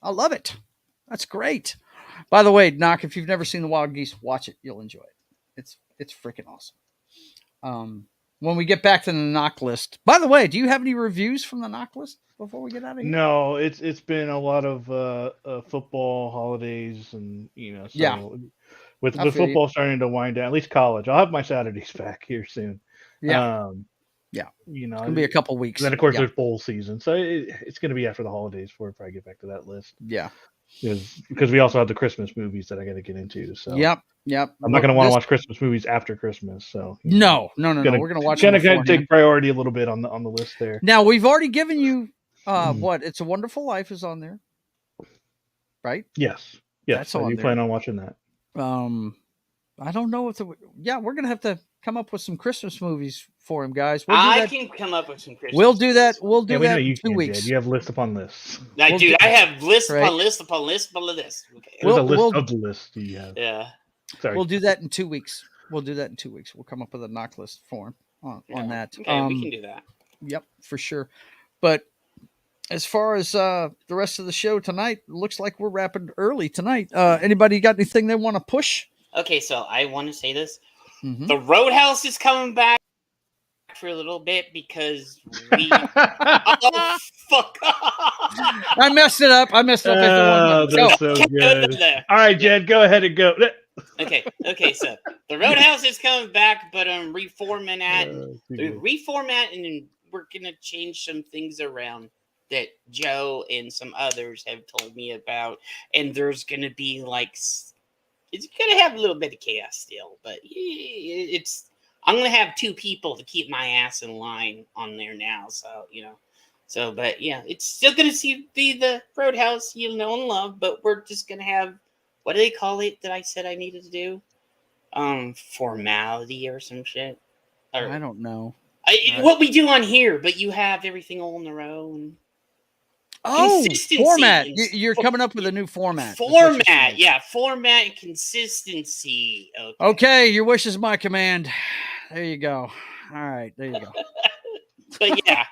I love it. That's great. By the way, Knock, if you've never seen The Wild Geese, watch it. You'll enjoy it. It's freaking awesome. When we get back to the Knock list. By the way, do you have any reviews from the Knock list before we get out of here? No, it's been a lot of football holidays and with football starting to wind down, at least college. I'll have my Saturdays back here soon. Yeah. It's gonna be a couple weeks. And then of course there's bowl season, so it's gonna be after the holidays before I probably get back to that list. Yeah, because we also have the Christmas movies that I got to get into. So yep. I'm not gonna want to watch Christmas movies after Christmas. So no. We're gonna watch. Gonna take priority a little bit on the list there. Now we've already given you what? It's a Wonderful Life is on there, right? Yes. That's I do plan on watching that. I don't know if we're gonna have to come up with some Christmas movies for him, guys. I can come up with some Christmas. We'll do that. We'll do that in 2 weeks. Jed. You have lists upon lists. I have list upon list upon list upon list. Okay. There's a list of the list you have. Yeah. Sorry. We'll do that in 2 weeks. We'll come up with a knock list for him on that. Okay, we can do that. Yep, for sure. But as far as the rest of the show tonight, looks like we're wrapping early tonight. Anybody got anything they want to push? Okay, so I want to say this. Mm-hmm. The Roadhouse is coming back for a little bit because we. Oh, fuck! I messed it up. That's so good. All right, Jed, go ahead and go. Okay. So the Roadhouse is coming back, but reformatting, and we're gonna change some things around that Joe and some others have told me about, and there's gonna be like, it's gonna have a little bit of chaos still, but it's. I'm gonna have 2 people to keep my ass in line on there now, so So, but yeah, it's still gonna be the Roadhouse and love, but we're just gonna have, what do they call it that I said I needed to do? Formality or some shit. Or, I don't know. What we do on here, but you have everything all in a row. And consistency. Format. You're coming up with a new format. Format, yeah, format and consistency. Okay, your wish is my command. There you go. All right, there you go. But yeah,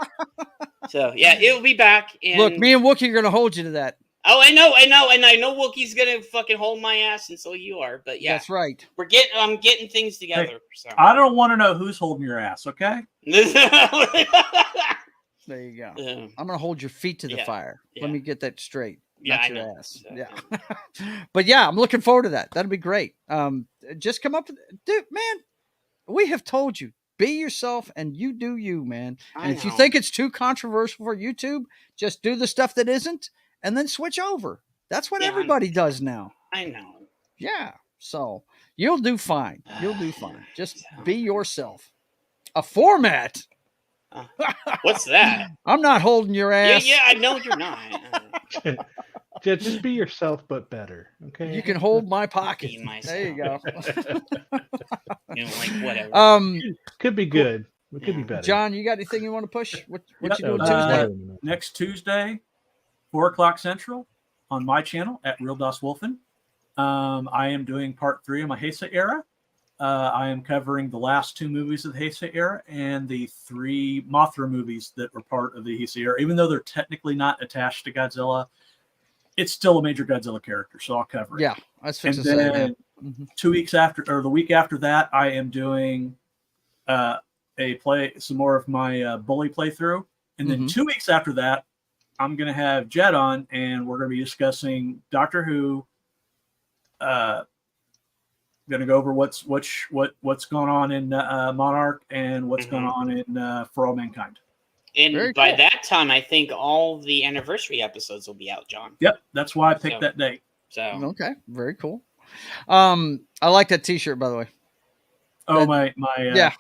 so yeah, it'll be back. And look, me and Wookie are gonna hold you to that. Oh, I know, and I know Wookie's gonna fucking hold my ass, and so you are. But yeah, that's right. I'm getting things together. Hey, so. I don't want to know who's holding your ass. Okay. There you go. I'm gonna hold your feet to the fire. Yeah. Let me get that straight. Not your ass. So, yeah. But yeah, I'm looking forward to that. That'll be great. Just come up with, dude, man. We have told you, be yourself and you do you, man. And if you think it's too controversial for YouTube, just do the stuff that isn't, and then switch over. That's what everybody does now. I know. Yeah. So you'll do fine. You'll do fine. Just be yourself. A format. What's that? I'm not holding your ass. Yeah, I know you're not. Just be yourself, but better. Okay. You can hold my pocket. There you go. Like whatever. Could be good. It could be better. John, you got anything you want to push? What you doing Tuesday? Next Tuesday, 4:00 Central, on my channel at Real Das Wolfen. I am doing part 3 of my Heisei era. I am covering the last 2 movies of the Heisei era and the 3 Mothra movies that were part of the Heisei era. Even though they're technically not attached to Godzilla, it's still a major Godzilla character, so I'll cover it. Yeah, I was fixing to say. 2 weeks after, or the week after that, I am doing some more of my Bully playthrough, and then 2 weeks after that, I'm going to have Jed on, and we're going to be discussing Doctor Who. Going to go over what's going on in Monarch and what's going on in For All Mankind. And by that time, I think all the anniversary episodes will be out, John. Yep, that's why I picked that date. So okay, very cool. I like that T-shirt, by the way. Oh, my yeah.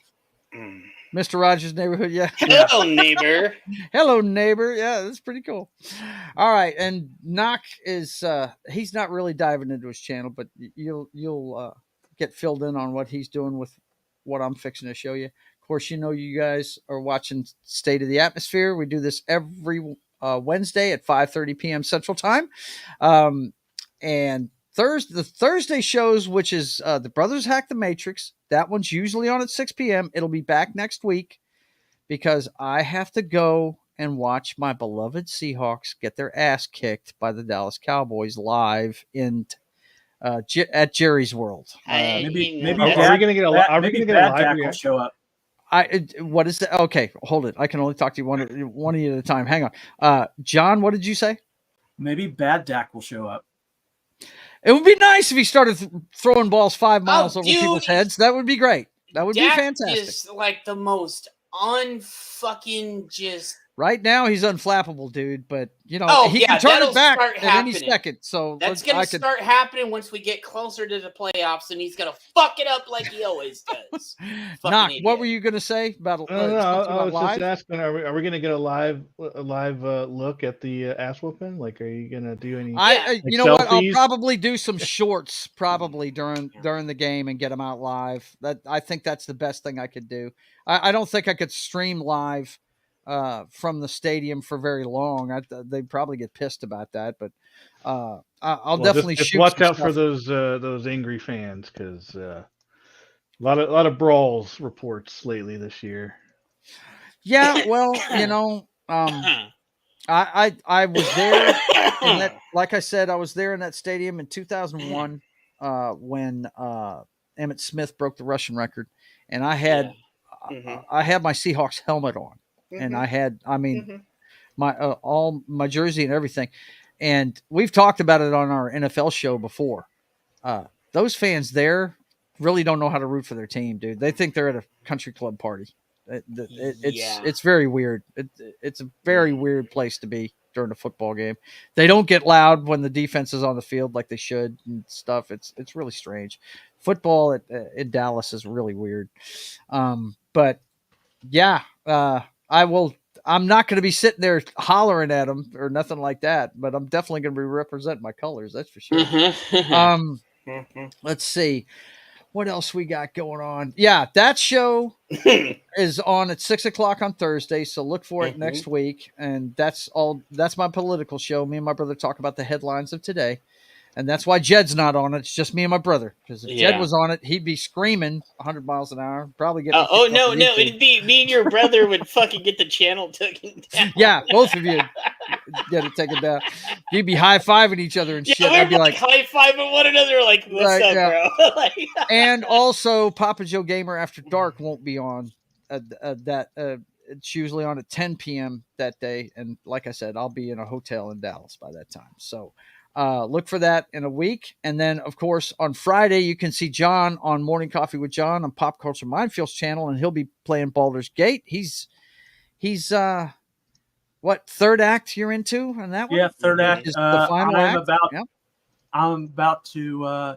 Mr. Rogers' Neighborhood, yeah. Hello, neighbor. Hello, neighbor. Yeah, that's pretty cool. All right, and Knock is he's not really diving into his channel, but you'll get filled in on what he's doing with what I'm fixing to show you. Of course, you guys are watching State of the Atmosphere. We do this every Wednesday at 5:30 p.m. Central Time, and the Thursday shows, which is the Brothers Hack the Matrix. That one's usually on at 6 p.m. It'll be back next week because I have to go and watch my beloved Seahawks get their ass kicked by the Dallas Cowboys live at Jerry's World. Maybe are we going to get a live reaction? Show up? What is that? Okay, hold it. I can only talk to you one of you at a time. Hang on. John, what did you say? Maybe Bad Dak will show up. It would be nice if he started throwing balls 5 miles over people's heads. That would be great. That would be fantastic. Is like the most unfucking just. Right now, he's unflappable, dude. But he can turn it back at any second. So that's gonna start happening once we get closer to the playoffs, and he's gonna fuck it up like he always does. Knock. What were you gonna say about? I was just asking. Are we gonna get a live look at the ass whooping? Like, are you gonna do any? You know what? I'll probably do some shorts probably during the game and get them out live. I think that's the best thing I could do. I don't think I could stream live. From the stadium for very long. They'd probably get pissed about that, but I'll definitely shoot. Watch out for those angry fans because a lot of brawls reports lately this year. Yeah, well, I was there in that. Like I said, I was there in that stadium in 2001 when Emmitt Smith broke the Russian record, and I had my Seahawks helmet on. And I had, my all my jersey and everything, and we've talked about it on our NFL show before. The those fans there really don't know how to root for their team, dude. They think they're at a country club party. It's very weird. It's a very weird place to be during a football game. They don't get loud when the defense is on the field like they should and stuff. It's really strange. Football in Dallas is really weird. But yeah, I'm not going to be sitting there hollering at them or nothing like that, but I'm definitely going to be representing my colors. That's for sure. Let's see what else we got going on. Yeah, that show is on at 6:00 on Thursday. So look for it next week. And that's my political show. Me and my brother talk about the headlines of today. And that's why Jed's not on it. It's just me and my brother. Because if Jed was on it, he'd be screaming 100 miles an hour. Probably get. No! It'd be me and your brother would fucking get the channel taken down. Yeah, both of you get it taken down. You'd be high fiving each other and shit. I'd be like high fiving one another, like what's up, bro? And also, Papa Joe Gamer After Dark won't be on. It's usually on at 10 p.m. that day, and like I said, I'll be in a hotel in Dallas by that time. So. Look for that in a week. And then, of course, on Friday, you can see John on Morning Coffee with John on Pop Culture Mindfield's channel, and he'll be playing Baldur's Gate. He's what, third act you're into on that one? Yeah, third act. Is the final act? I'm about to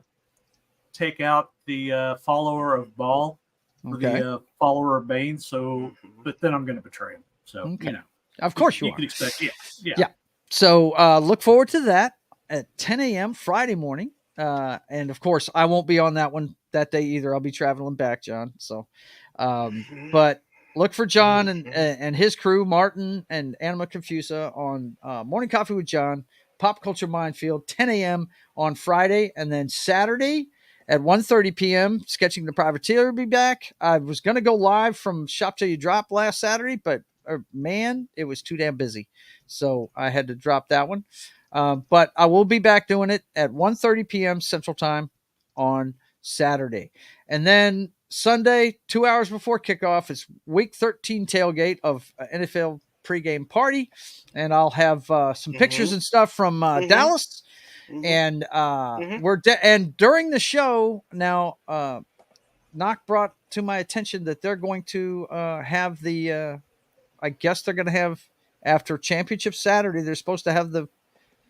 take out the follower of Baal, or the follower of Bane. So, but then I'm going to betray him. So, of course you can expect. Yeah. So look forward to that at 10 a.m. Friday morning. And of course, I won't be on that one that day either. I'll be traveling back, John. So, but look for John and his crew, Martin and Anima Confusa, on Morning Coffee with John, Pop Culture Minefield, 10 a.m. on Friday. And then Saturday at 1:30 p.m., Sketching the Privateer will be back. I was going to go live from Shop Till You Drop last Saturday, but man, it was too damn busy. So I had to drop that one. But I will be back doing it at 1:30 p.m. Central Time on Saturday. And then Sunday, 2 hours before kickoff, is Week 13 tailgate of NFL pregame party. And I'll have some pictures and stuff from Dallas. And and during the show, now Knock brought to my attention that they're going to have the I guess they're going to have, after Championship Saturday, they're supposed to have the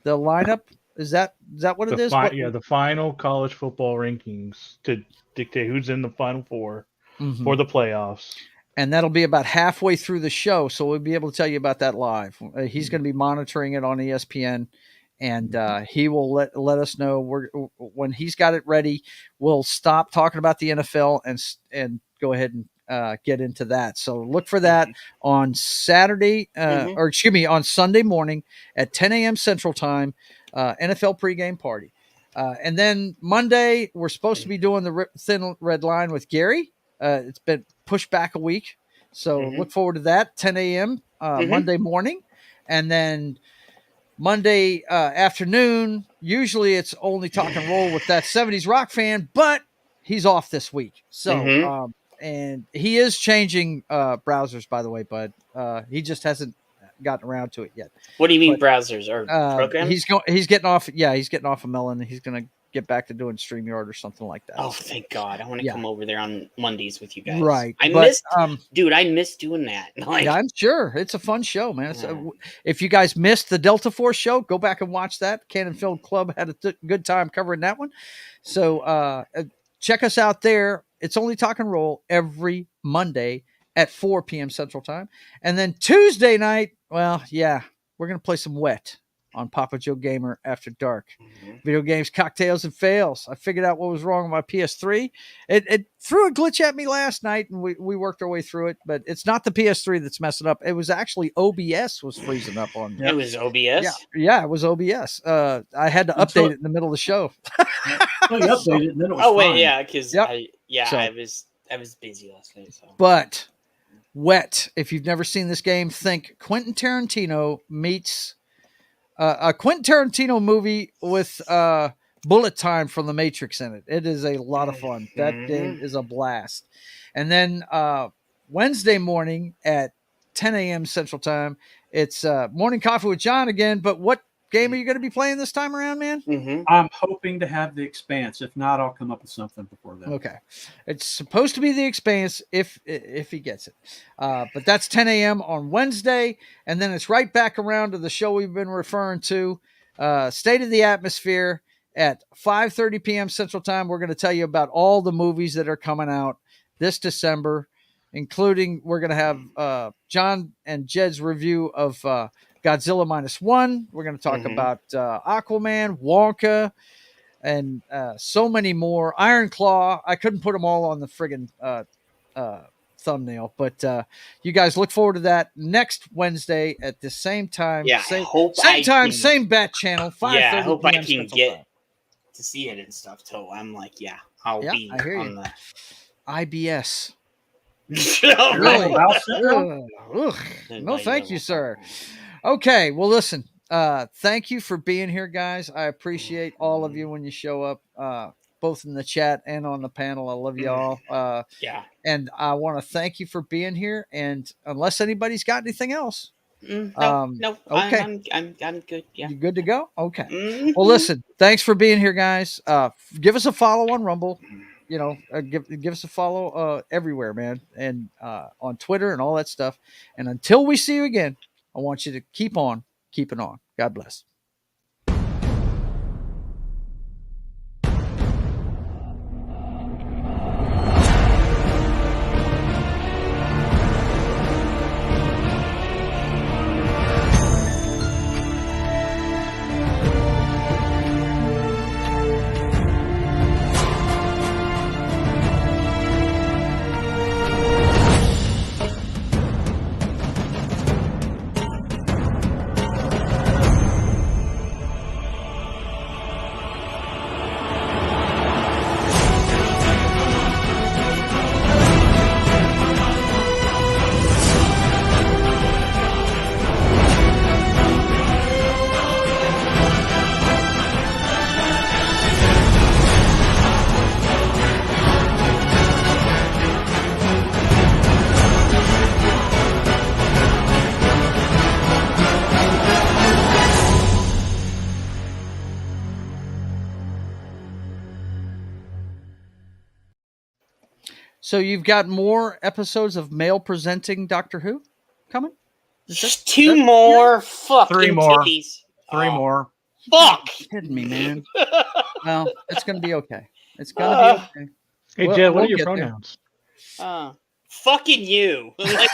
lineup. Is that what it is? The final college football rankings to dictate who's in the Final Four for the playoffs. And that'll be about halfway through the show, so we'll be able to tell you about that live. He's going to be monitoring it on ESPN, and he will let us know when he's got it ready. We'll stop talking about the NFL and go ahead and get into that. So look for that on Saturday, on Sunday morning at 10 a.m. Central Time, NFL pregame party. And then Monday, we're supposed to be doing the Thin Red Line with Gary. It's been pushed back a week. So look forward to that, 10 a.m. Monday morning. And then Monday afternoon, usually it's Only Talk and Roll with that 70s rock fan, but he's off this week. So, and he is changing browsers, by the way, bud. He just hasn't gotten around to it yet. What do you mean browsers or programs? He's getting off. Yeah, he's getting off of Melon. He's going to get back to doing StreamYard or something like that. Oh, thank God! I want to come over there on Mondays with you guys. Right. I miss doing that. Yeah, I'm sure it's a fun show, man. If you guys missed the Delta Force show, go back and watch that. Cannon Film Club had a good time covering that one. So check us out there. It's Only Talk and Roll every Monday at 4 p.m. Central Time. And then Tuesday night, we're going to play some Wet on Papa Joe Gamer After Dark. Video games, cocktails, and fails. I figured out what was wrong with my PS3. It threw a glitch at me last night, and we worked our way through it, but it's not the PS3 that's messing up. It was actually OBS was freezing up on me. It was OBS? Yeah, it was OBS. I had to update it in the middle of the show. Updated, and then it was fine. Yeah, because I was busy last night. So. But Wet, if you've never seen this game, think Quentin Tarantino meets a Quentin Tarantino movie with bullet time from The Matrix in it. It is a lot of fun. That game is a blast. And then Wednesday morning at 10 a.m. Central Time, it's Morning Coffee with John again. But what game are you going to be playing this time around, man? I'm hoping to have The Expanse. If not, I'll come up with something before then. Okay, it's supposed to be The Expanse if he gets it, but that's 10 a.m. on Wednesday, and then it's right back around to the show we've been referring to, State of the Atmosfere at 5:30 p.m. Central Time. We're going to tell you about all the movies that are coming out this December, including we're going to have John and Jed's review of Godzilla -1. We're going to talk about Aquaman, Wonka, and so many more. Iron Claw. I couldn't put them all on the friggin' thumbnail, but you guys look forward to that next Wednesday at the same time. Yeah, same can, same bat channel. 5:30 yeah, I hope I p.m. can Central get Time. to see it and stuff too. I'm like, yeah, I'll be I hear on you. the IBS. really? Ugh. No, thank you, sir. Okay, well, listen. Thank you for being here, guys. I appreciate all of you when you show up, both in the chat and on the panel. I love you all. Yeah. And I want to thank you for being here. And unless anybody's got anything else, No. Okay, I'm good. Yeah. you good to go? Okay. Well, listen. Thanks for being here, guys. Give us a follow on Rumble. You know, give us a follow everywhere, man, and on Twitter and all that stuff. And until we see you again, I want you to keep on keeping on. God bless. So you've got more episodes of male presenting Doctor Who coming? Two more. Fucking Three more. titties. Three more. Fuck. You're kidding me, man. Well, it's going to be okay. It's going to be okay. Hey, We'll- Jed, what we'll are your get there. pronouns? Fucking you. Like,